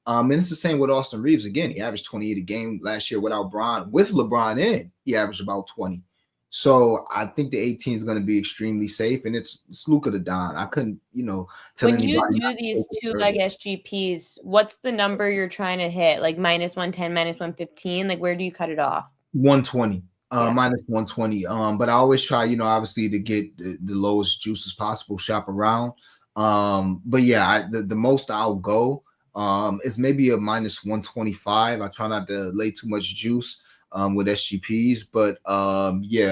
And it's the same with Austin Reeves. Again, he averaged 28 a game last year without Bron. With LeBron in, he averaged about 20. So I think the 18 is going to be extremely safe, and it's Luka to Don. I couldn't, tell when anybody. You do these 2-leg SGPs, what's the number you're trying to hit? Like -110, -115? Like where do you cut it off? 120. -120. But I always try, obviously to get the lowest juice as possible, shop around. But yeah, the most I'll go is maybe a -125. I try not to lay too much juice with SGPs, but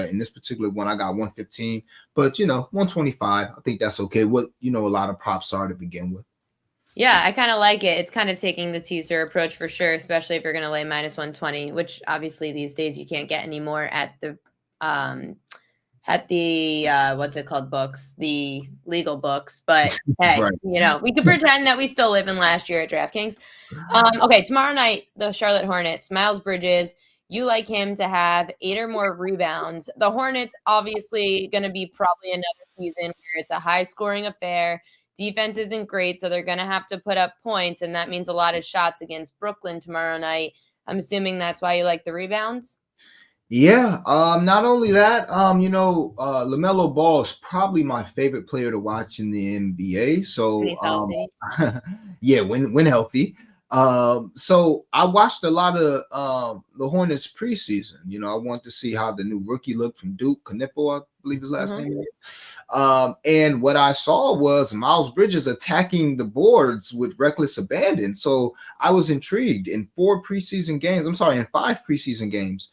in this particular one I got 115, but 125. I think that's okay. What a lot of props are to begin with. Yeah, I kind of like it. It's kind of taking the teaser approach for sure, especially if you're going to lay -120, which obviously these days you can't get anymore um at the what's it called, books, the legal books. But hey, Right. we could pretend that we still live in last year at DraftKings. Okay, tomorrow night, the Charlotte Hornets, Miles Bridges, you like him to have 8 or more rebounds. The Hornets obviously going to be probably another season where it's a high scoring affair. Defense isn't great, so they're going to have to put up points, and that means a lot of shots against Brooklyn tomorrow night. I'm assuming that's why you like the rebounds. Yeah. Not only that, LaMelo Ball is probably my favorite player to watch in the NBA. And So, he's healthy. yeah, when healthy. So I watched a lot of the Hornets preseason. I want to see how the new rookie looked from Duke, Knippel, I believe his last name is. And what I saw was Miles Bridges attacking the boards with reckless abandon. So I was intrigued. In 5 preseason games,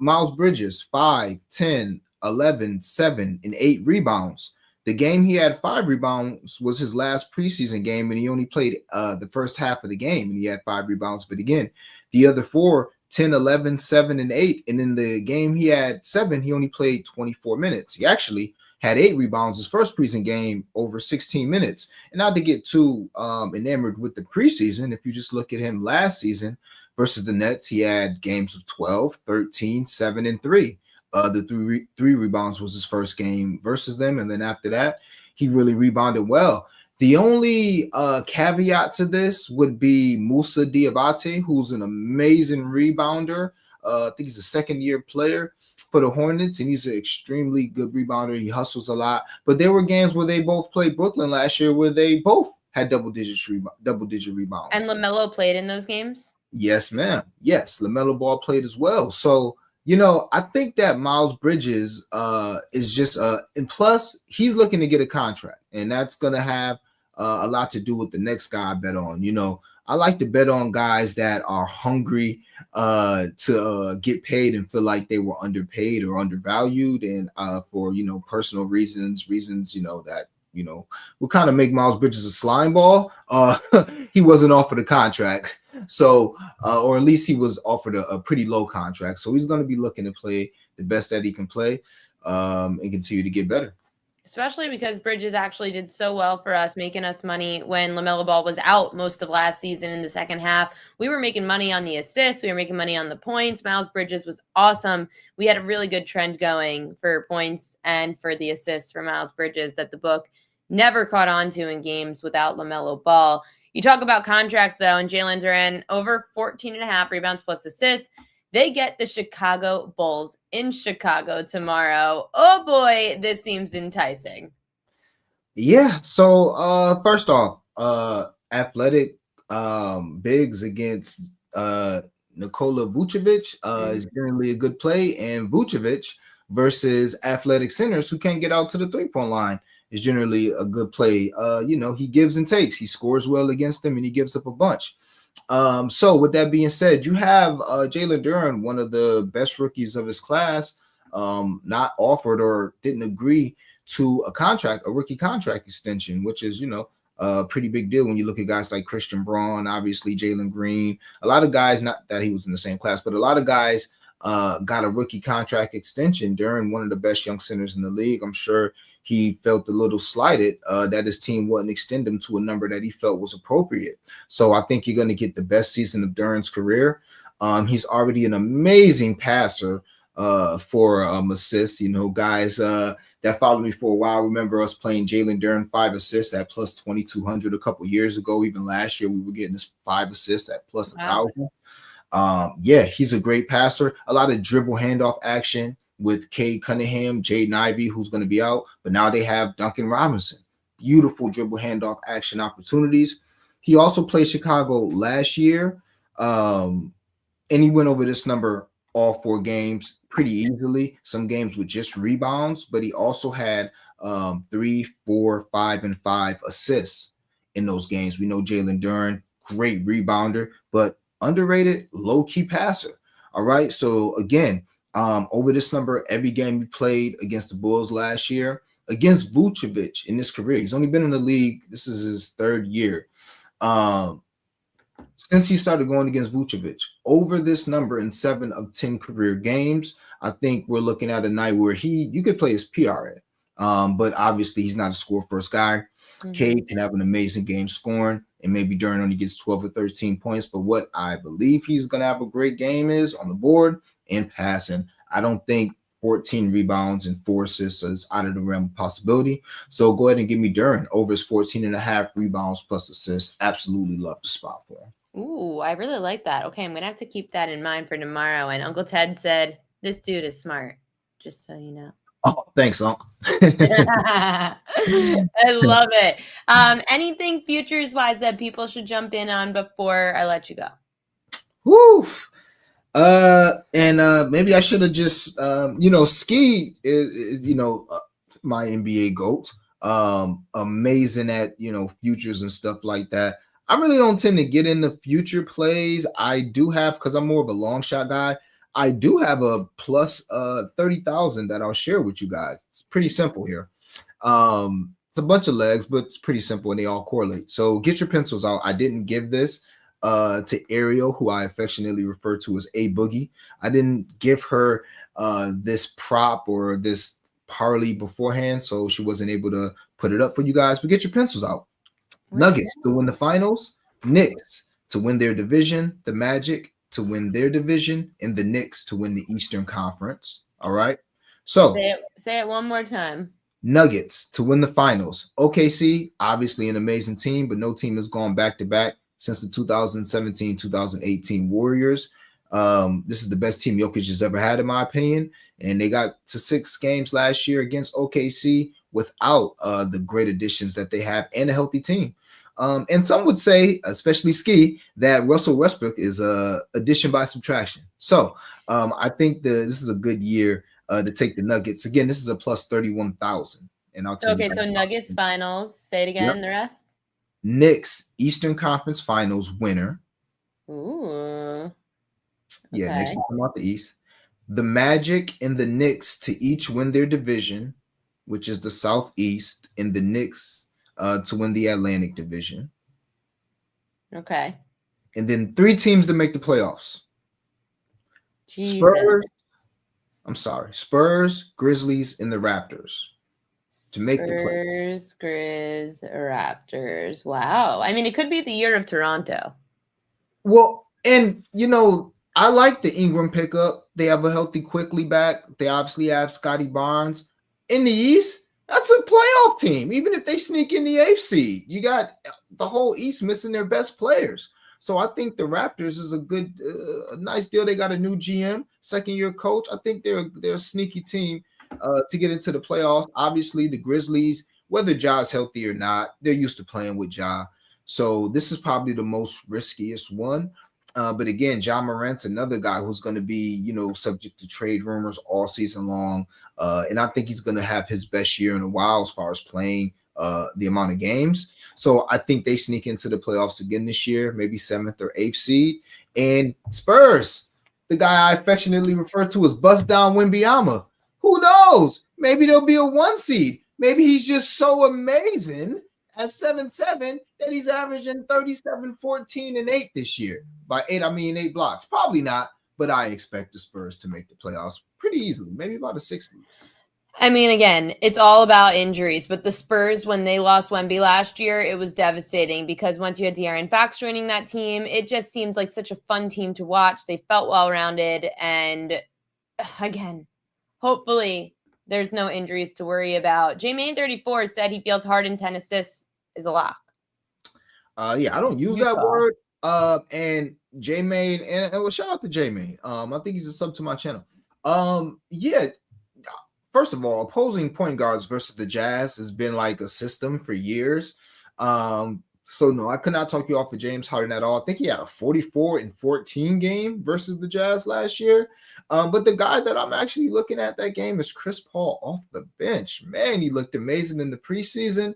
Miles Bridges 5, 10, 11, 7, and 8 rebounds. The game he had 5 rebounds was his last preseason game, and he only played the first half of the game, and he had 5 rebounds. But again, the other 4, 10, 11, 7, and 8. And in the game he had 7, he only played 24 minutes. He actually had 8 rebounds his first preseason game over 16 minutes. And not to get too enamored with the preseason, if you just look at him last season versus the Nets, he had games of 12, 13, 7, and 3. The three rebounds was his first game versus them. And then after that, he really rebounded well. The only caveat to this would be Musa Diabate, who's an amazing rebounder. I think he's a second-year player for the Hornets, and he's an extremely good rebounder. He hustles a lot. But there were games where they both played Brooklyn last year where they both had double-digit rebounds. And LaMelo played in those games? Yes, ma'am. Yes, LaMelo Ball played as well. So, I think that Miles Bridges is just and plus he's looking to get a contract, and that's going to have a lot to do with the next guy I bet on. I like to bet on guys that are hungry to get paid and feel like they were underpaid or undervalued, and for personal reasons that will kind of make Miles Bridges a slime ball. He wasn't offered a contract. So, or at least he was offered a pretty low contract. So he's going to be looking to play the best that he can play and continue to get better. Especially because Bridges actually did so well for us, making us money when LaMelo Ball was out most of last season in the second half. We were making money on the assists. We were making money on the points. Miles Bridges was awesome. We had a really good trend going for points and for the assists for Miles Bridges that the book never caught on to in games without LaMelo Ball. You talk about contracts, though, and Jalen Duren, over 14.5 rebounds plus assists. They get the Chicago Bulls in Chicago tomorrow. Oh, boy, this seems enticing. Yeah, so first off, athletic bigs against Nikola Vucevic is generally a good play, and Vucevic versus athletic centers who can't get out to the three-point line is generally a good play. He gives and takes. He scores well against them, and he gives up a bunch. So with that being said, you have Jalen Duren, one of the best rookies of his class, not offered or didn't agree to a rookie contract extension, which is, a pretty big deal when you look at guys like Christian Braun, obviously Jalen Green, a lot of guys, not that he was in the same class, but a lot of guys got a rookie contract extension. Duren, one of the best young centers in the league. I'm sure he felt a little slighted that his team wouldn't extend him to a number that he felt was appropriate. So I think you're going to get the best season of Duren's career. He's already an amazing passer for assists. Guys that followed me for a while remember us playing Jalen Duren 5 assists at plus 2,200 a couple years ago. Even last year, we were getting this 5 assists at plus 1,000. Yeah, he's a great passer. A lot of dribble handoff action with Cade Cunningham, Jaden Ivey, who's going to be out. But now they have Duncan Robinson. Beautiful dribble handoff action opportunities. He also played Chicago last year, and he went over this number all 4 games pretty easily. Some games with just rebounds, but he also had 3, 4, 5, and 5 assists in those games. We know Jalen Duren, great rebounder, but underrated, low-key passer. All right, so again, over this number, every game we played against the Bulls last year, against Vucevic in his career. He's only been in the league. This is his 3rd year. Since he started going against Vucevic, over this number in 7 of 10 career games, I think we're looking at a night where you could play his PRA. But obviously he's not a score first guy. Cade can have an amazing game scoring, and maybe Durant only gets 12 or 13 points. But what I believe he's going to have a great game is on the board and passing. I don't think 14 rebounds and 4 assists is out of the realm of possibility. So go ahead and give me Durant over his 14.5 rebounds plus assists. Absolutely love the spot for him. Ooh, I really like that. Okay, I'm going to have to keep that in mind for tomorrow. And Uncle Ted said, this dude is smart, just so you know. Oh, thanks, Uncle. I love it. Anything futures wise that people should jump in on before I let you go? Woof. Maybe I should have just Ski is my NBA GOAT. Amazing at futures and stuff like that. I really don't tend to get into future plays. I do have, because I'm more of a long shot guy, I do have a plus 30,000 that I'll share with you guys. It's pretty simple here. It's a bunch of legs, but it's pretty simple and they all correlate. So get your pencils out. I didn't give this to Ariel, who I affectionately refer to as A Boogie. I didn't give her this prop or this parlay beforehand, so she wasn't able to put it up for you guys. But get your pencils out. Nuggets to win the finals, Knicks to win their division, the Magic to win their division, and the Knicks to win the Eastern Conference. All right. So say it one more time. Nuggets to win the finals. OKC, obviously an amazing team, but no team has gone back-to-back since the 2017-2018 Warriors. This is the best team Jokic has ever had, in my opinion. And they got to 6 games last year against OKC without the great additions that they have and a healthy team. And some would say, especially Ski, that Russell Westbrook is addition by subtraction. So I think this is a good year to take the Nuggets. Again, this is a plus 31,000. And I'll tell you. So Nuggets finals. Say it again. Yep. The rest. Knicks Eastern Conference Finals winner. Ooh. Yeah, okay. Knicks will come out the East. The Magic and the Knicks to each win their division, which is the Southeast, and the Knicks to win the Atlantic Division. Okay. And then 3 teams to make the playoffs. Jesus. Spurs, Grizzlies, and the Raptors to make the playoffs. Spurs, Grizz, Raptors. Wow. I mean, it could be the year of Toronto. Well, and I like the Ingram pickup. They have a healthy Quickly back. They obviously have Scotty Barnes. In the East, that's a playoff team. Even if they sneak in the 8th seed, you got the whole East missing their best players. So I think the Raptors is a good, nice deal. They got a new GM, second-year coach. I think they're a sneaky team to get into the playoffs. Obviously, the Grizzlies, whether Ja's healthy or not, they're used to playing with Ja. So this is probably the most riskiest one. But again, Ja Morant's another guy who's going to be, subject to trade rumors all season long. And I think he's going to have his best year in a while as far as playing the amount of games. So I think they sneak into the playoffs again this year, maybe 7th or 8th seed. And Spurs, the guy I affectionately refer to as Bust Down Wembanyama. Who knows? Maybe there'll be a 1 seed. Maybe he's just so amazing at 7-7 that he's averaging 37, 14, and 8 this year. By 8, I mean 8 blocks. Probably not, but I expect the Spurs to make the playoffs pretty easily, maybe about a 6 seed. I mean, again, it's all about injuries, but the Spurs, when they lost Wemby last year, it was devastating because once you had De'Aaron Fox joining that team, it just seemed like such a fun team to watch. They felt well-rounded, and again, hopefully there's no injuries to worry about. J-Main34 said he feels Harden 10 assists is a lock. Yeah, I don't use that word. And J-Main, and well, shout out to J-Main. I think he's a sub to my channel. Yeah. First of all, opposing point guards versus the Jazz has been like a system for years. So no, I could not talk you off of James Harden at all. I think he had a 44-14 game versus the Jazz last year. But the guy that I'm actually looking at that game is Chris Paul off the bench. Man, he looked amazing in the preseason.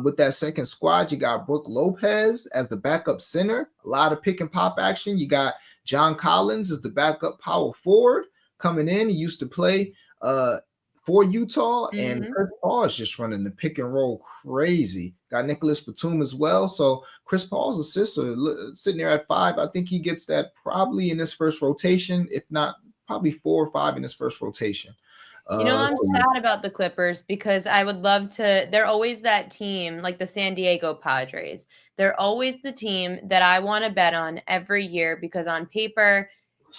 With that second squad, you got Brook Lopez as the backup center. A lot of pick and pop action. You got John Collins as the backup power forward coming in. He used to play for for Utah, and Mhm. Chris Paul is just running the pick and roll crazy. Got Nicholas Batum as well. So Chris Paul's assists are sitting there at 5. I think he gets that probably in his first rotation, if not probably 4 or 5 in his first rotation. I'm sad about the Clippers because I would love to. They're always that team, like the San Diego Padres. They're always the team that I want to bet on every year because on paper,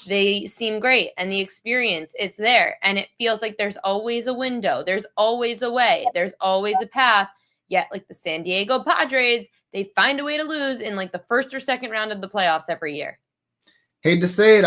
they seem great and the experience, it's there. And it feels like there's always a window. There's always a way. There's always a path. Yet, like the San Diego Padres, they find a way to lose in like the first or second round of the playoffs every year. Hate to say it,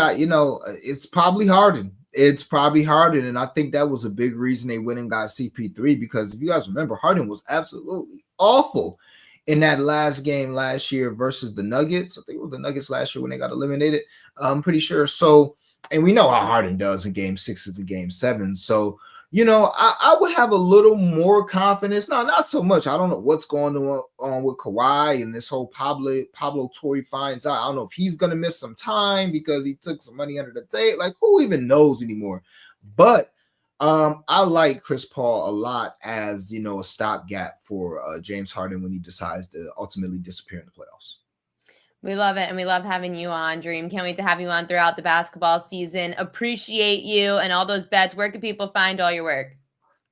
it's probably Harden. It's probably Harden, and I think that was a big reason they went and got CP3 because if you guys remember, Harden was absolutely awful in that last game last year versus the Nuggets. I think it was the Nuggets last year when they got eliminated. I'm pretty sure. So, and we know how Harden does in Game 6s and Game 7s. So, I would have a little more confidence. Not so much. I don't know what's going on with Kawhi and this whole Pablo Torre finds out. I don't know if he's going to miss some time because he took some money under the table. Like, who even knows anymore? But I like Chris Paul a lot as, a stopgap for James Harden when he decides to ultimately disappear in the playoffs. We love it, and we love having you on, Dream. Can't wait to have you on throughout the basketball season. Appreciate you and all those bets. Where can people find all your work?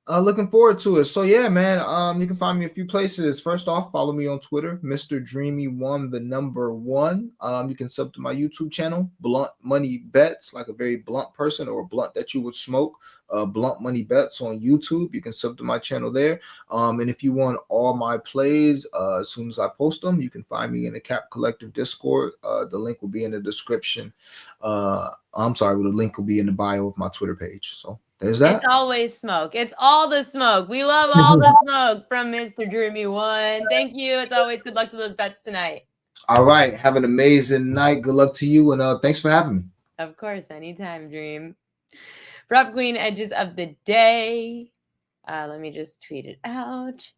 Looking forward to it. So yeah, man. You can find me a few places. First off, follow me on Twitter, Mr. Dreamy1, the number 1. You can sub to my YouTube channel, Blunt Money Bets, like a very blunt person or a blunt that you would smoke. Blunt Money Bets on YouTube. You can sub to my channel there. And if you want all my plays, as soon as I post them, you can find me in the Cap Collective Discord. The link will be in the description. The link will be in the bio of my Twitter page. So there's that. It's always smoke. It's all the smoke. We love all the smoke from Mr. Dreamy1. Thank you. It's always good luck to those bets tonight. All right. Have an amazing night. Good luck to you. And thanks for having me. Of course. Anytime, Dream. Prop Queen edges of the day. Let me just tweet it out.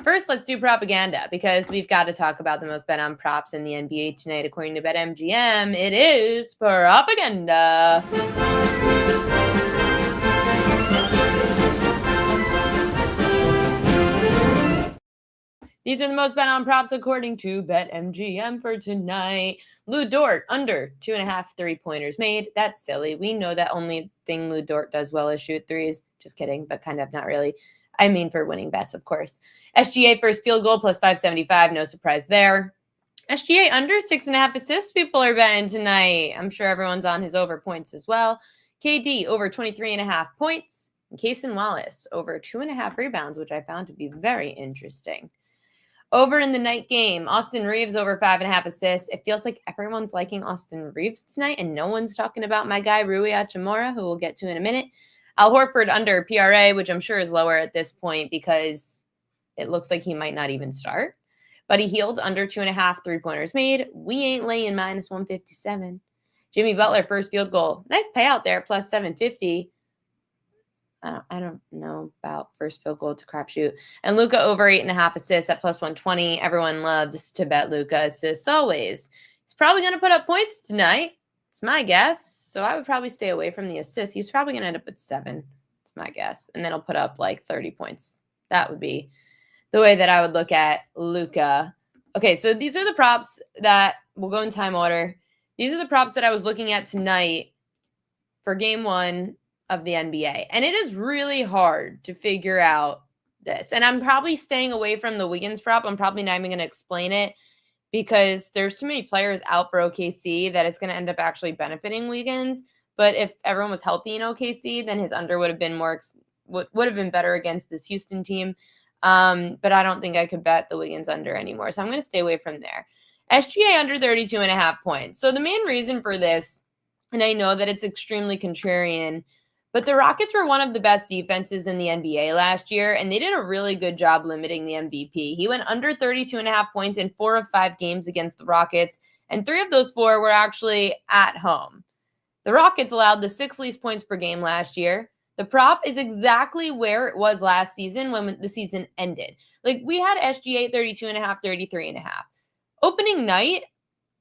First, let's do propaganda because we've got to talk about the most bet on props in the NBA tonight. According to BetMGM, it is propaganda. These are the most bet on props according to BetMGM for tonight. Lou Dort under 2.5 3-pointers made. That's silly. We know that only thing Lou Dort does well is shoot threes. Just kidding, but kind of not really. I mean for winning bets, of course. SGA first field goal plus 575. No surprise there. SGA under 6.5 assists. People are betting tonight. I'm sure everyone's on his over points as well. KD over 23.5 points. And Cason Wallace over 2.5 rebounds, which I found to be very interesting. Over in the night game, Austin Reeves over 5.5 assists. It feels like everyone's liking Austin Reeves tonight, and no one's talking about my guy, Rui Hachimura, who we'll get to in a minute. Al Horford under PRA, which I'm sure is lower at this point because it looks like he might not even start. But he healed under 2.5 3-pointers made. We ain't laying minus 157. Jimmy Butler, first field goal. Nice payout there, plus 750. I don't know about first field goal to crapshoot. And Luka over 8.5 assists at plus 120. Everyone loves to bet Luka assists always. He's probably going to put up points tonight. It's my guess. So I would probably stay away from the assists. He's probably going to end up with 7. It's my guess. And then he'll put up like 30 points. That would be the way that I would look at Luka. Okay, so these are the props that will go in time order. These are the props that I was looking at tonight for game 1 of the NBA. And it is really hard to figure out this. And I'm probably staying away from the Wiggins prop. I'm probably not even going to explain it because there's too many players out for OKC that it's going to end up actually benefiting Wiggins. But if everyone was healthy in OKC, then his under would have been would have been better against this Houston team. But I don't think I could bet the Wiggins under anymore. So I'm going to stay away from there. SGA under 32.5 points. So the main reason for this, and I know that it's extremely contrarian, but the Rockets were one of the best defenses in the NBA last year, and they did a really good job limiting the MVP. He went under 32.5 points in 4 of 5 games against the Rockets, and 3 of those 4 were actually at home. The Rockets allowed the 6th least points per game last year. The prop is exactly where it was last season when the season ended. Like, we had SGA 32.5, 33.5. Opening night,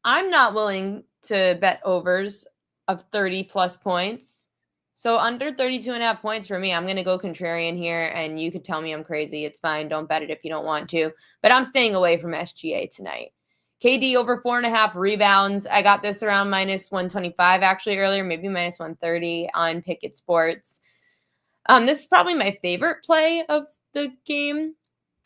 I'm not willing to bet overs of 30 plus points. So under 32.5 points for me, I'm going to go contrarian here, and you could tell me I'm crazy. It's fine. Don't bet it if you don't want to. But I'm staying away from SGA tonight. KD over 4.5 rebounds. I got this around minus 125 actually earlier, maybe minus 130 on Pickett Sports. This is probably my favorite play of the game.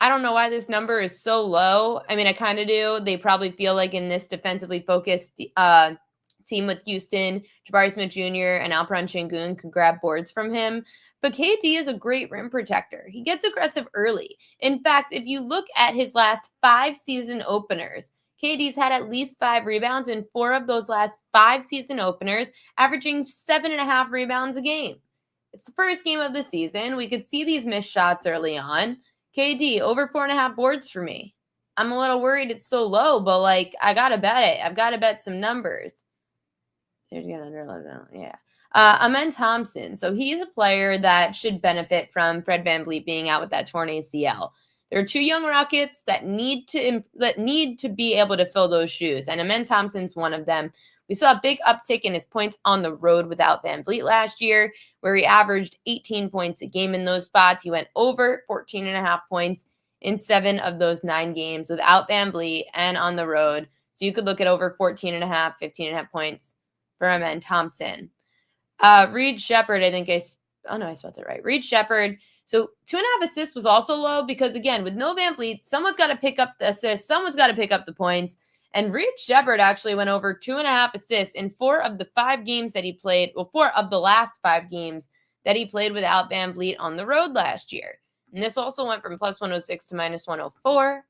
I don't know why this number is so low. I mean, I kind of do. They probably feel like in this defensively focused team with Houston, Jabari Smith Jr. and Alperen Şengün could grab boards from him. But KD is a great rim protector. He gets aggressive early. In fact, if you look at his last 5 season openers, KD's had at least 5 rebounds in 4 of those last 5 season openers, averaging 7.5 rebounds a game. It's the first game of the season. We could see these missed shots early on. KD, over 4.5 boards for me. I'm a little worried it's so low, but like, I got to bet it. I've got to bet some numbers. There's get under 11. Yeah. Amen Thompson. So he's a player that should benefit from Fred VanVleet being out with that torn ACL. There are 2 young Rockets that need to be able to fill those shoes, and Amen Thompson's one of them. We saw a big uptick in his points on the road without VanVleet last year, where he averaged 18 points a game in those spots. He went over 14.5 points in 7 of those 9 games without VanVleet and on the road. So you could look at over 14.5, 15.5 points for Amen Thompson. Reed Shepherd, I think I spelled it right. Reed Shepherd. So 2.5 assists was also low because, again, with no VanVleet, someone's got to pick up the assists. Someone's got to pick up the points. And Reed Shepherd actually went over 2.5 assists in 4 of the 5 games that he played. Well, 4 of the last 5 games that he played without VanVleet on the road last year. And this also went from plus 106 to minus 104.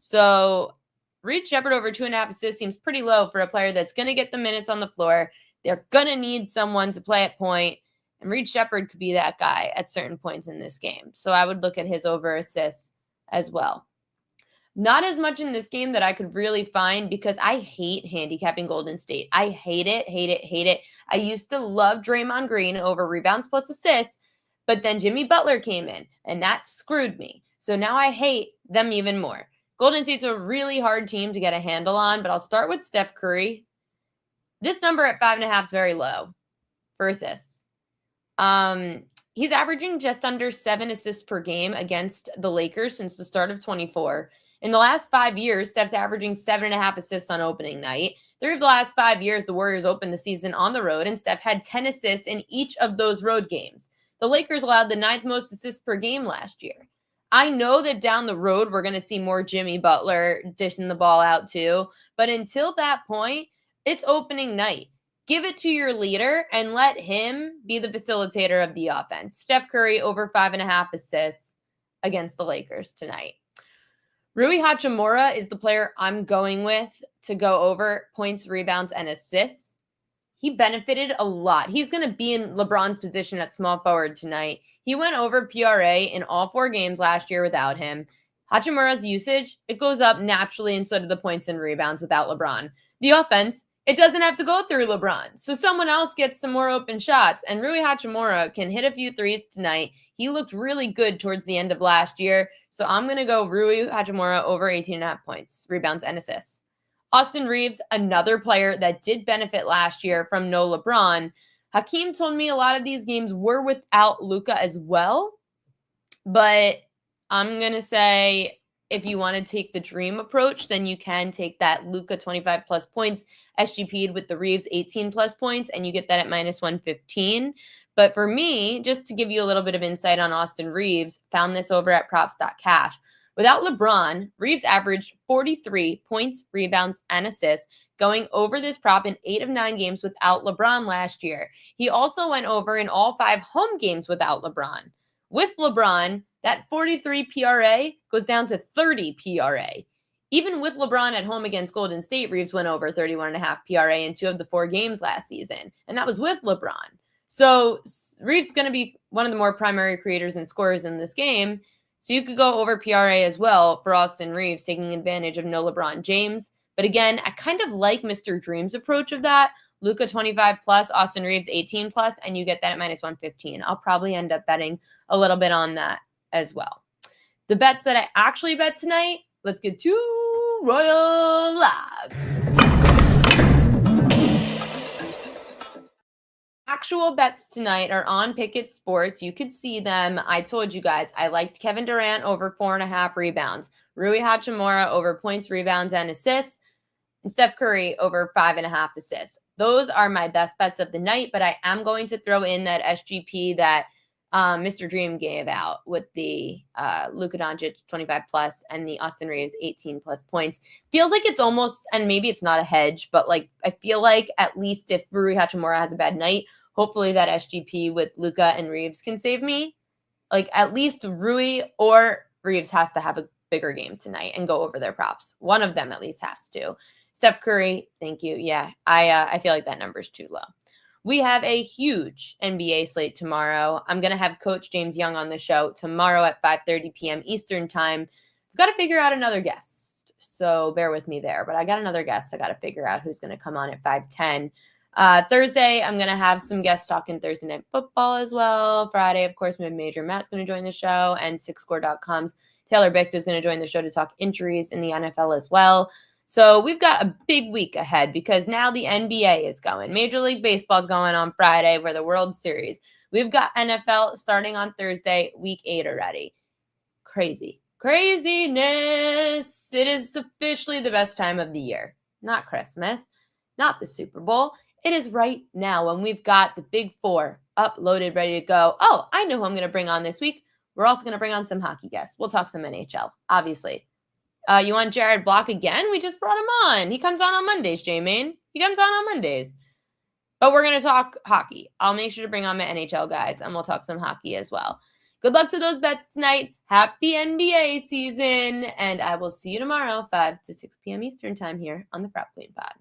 So Reed Shepherd over 2.5 assists seems pretty low for a player that's going to get the minutes on the floor. They're going to need someone to play at point. And Reed Shepherd could be that guy at certain points in this game. So I would look at his over assists as well. Not as much in this game that I could really find because I hate handicapping Golden State. I hate it, hate it, hate it. I used to love Draymond Green over rebounds plus assists, but then Jimmy Butler came in and that screwed me. So now I hate them even more. Golden State's a really hard team to get a handle on, but I'll start with Steph Curry. This number at 5.5 is very low for assists. He's averaging just under 7 assists per game against the Lakers since the start of 24. In the last 5 years, Steph's averaging 7.5 assists on opening night. 3 of the last 5 years, the Warriors opened the season on the road, and Steph had 10 assists in each of those road games. The Lakers allowed the 9th most assists per game last year. I know that down the road, we're going to see more Jimmy Butler dishing the ball out too, but until that point, it's opening night. Give it to your leader and let him be the facilitator of the offense. Steph Curry over 5.5 assists against the Lakers tonight. Rui Hachimura is the player I'm going with to go over points, rebounds, and assists. He benefited a lot. He's going to be in LeBron's position at small forward tonight. He went over PRA in all 4 games last year without him. Hachimura's usage, it goes up naturally, and so do the points and rebounds without LeBron. The offense, it doesn't have to go through LeBron. So someone else gets some more open shots. And Rui Hachimura can hit a few threes tonight. He looked really good towards the end of last year. So I'm going to go Rui Hachimura over 18.5 points, rebounds, and assists. Austin Reeves, another player that did benefit last year from no LeBron. Hakeem told me a lot of these games were without Luka as well. But I'm going to say if you want to take the dream approach, then you can take that Luka 25 plus points SGP'd with the Reeves 18 plus points, and you get that at minus 115. But for me, just to give you a little bit of insight on Austin Reeves, found this over at props.cash. Without LeBron, Reeves averaged 43 points, rebounds, and assists, going over this prop in 8 of 9 games without LeBron last year. He also went over in all 5 home games without LeBron. With LeBron, that 43 PRA goes down to 30 PRA. Even with LeBron at home against Golden State, Reeves went over 31.5 PRA in 2 of the 4 games last season. And that was with LeBron. So Reeves is going to be one of the more primary creators and scorers in this game. So you could go over PRA as well for Austin Reeves, taking advantage of no LeBron James. But again, I kind of like Mr. Dream's approach of that. Luka 25 plus, Austin Reeves 18 plus, and you get that at minus 115. I'll probably end up betting a little bit on that as well. The bets that I actually bet tonight, let's get to Royal Logs. actual bets tonight are on Pickett Sports. You could see them. I told you guys, I liked Kevin Durant over 4.5 rebounds, Rui Hachimura over points, rebounds, and assists, and Steph Curry over 5.5 assists. Those are my best bets of the night, but I am going to throw in that SGP that Mr. Dream gave out with the Luka Doncic 25 plus and the Austin Reeves 18 plus points. Feels like it's almost, and maybe it's not a hedge, but like I feel like at least if Rui Hachimura has a bad night, hopefully that SGP with Luka and Reeves can save me. Like at least Rui or Reeves has to have a bigger game tonight and go over their props. One of them at least has to. Steph Curry, thank you. Yeah, I feel like that number's too low. We have a huge NBA slate tomorrow. I'm going to have Coach James Young on the show tomorrow at 5:30 p.m. Eastern time. I've got to figure out another guest, so bear with me there. But I got another guest. I got to figure out who's going to come on at 5:10. Thursday, I'm going to have some guests talking Thursday Night Football as well. Friday, of course, Mid-Major Matt's going to join the show, and SixScore.com's Taylor Bicht is going to join the show to talk injuries in the NFL as well. So we've got a big week ahead because now the NBA is going. Major League Baseball is going on Friday for the World Series. We've got NFL starting on Thursday, week 8 already. Craziness. It is officially the best time of the year. Not Christmas, not the Super Bowl. It is right now when we've got the big 4 uploaded, ready to go. Oh, I know who I'm going to bring on this week. We're also going to bring on some hockey guests. We'll talk some NHL, obviously. You want Jared Block again? We just brought him on. He comes on Mondays, J-Main. He comes on Mondays. But we're going to talk hockey. I'll make sure to bring on my NHL guys, and we'll talk some hockey as well. Good luck to those bets tonight. Happy NBA season. And I will see you tomorrow, 5 to 6 p.m. Eastern time here on the Prop Queen Pod.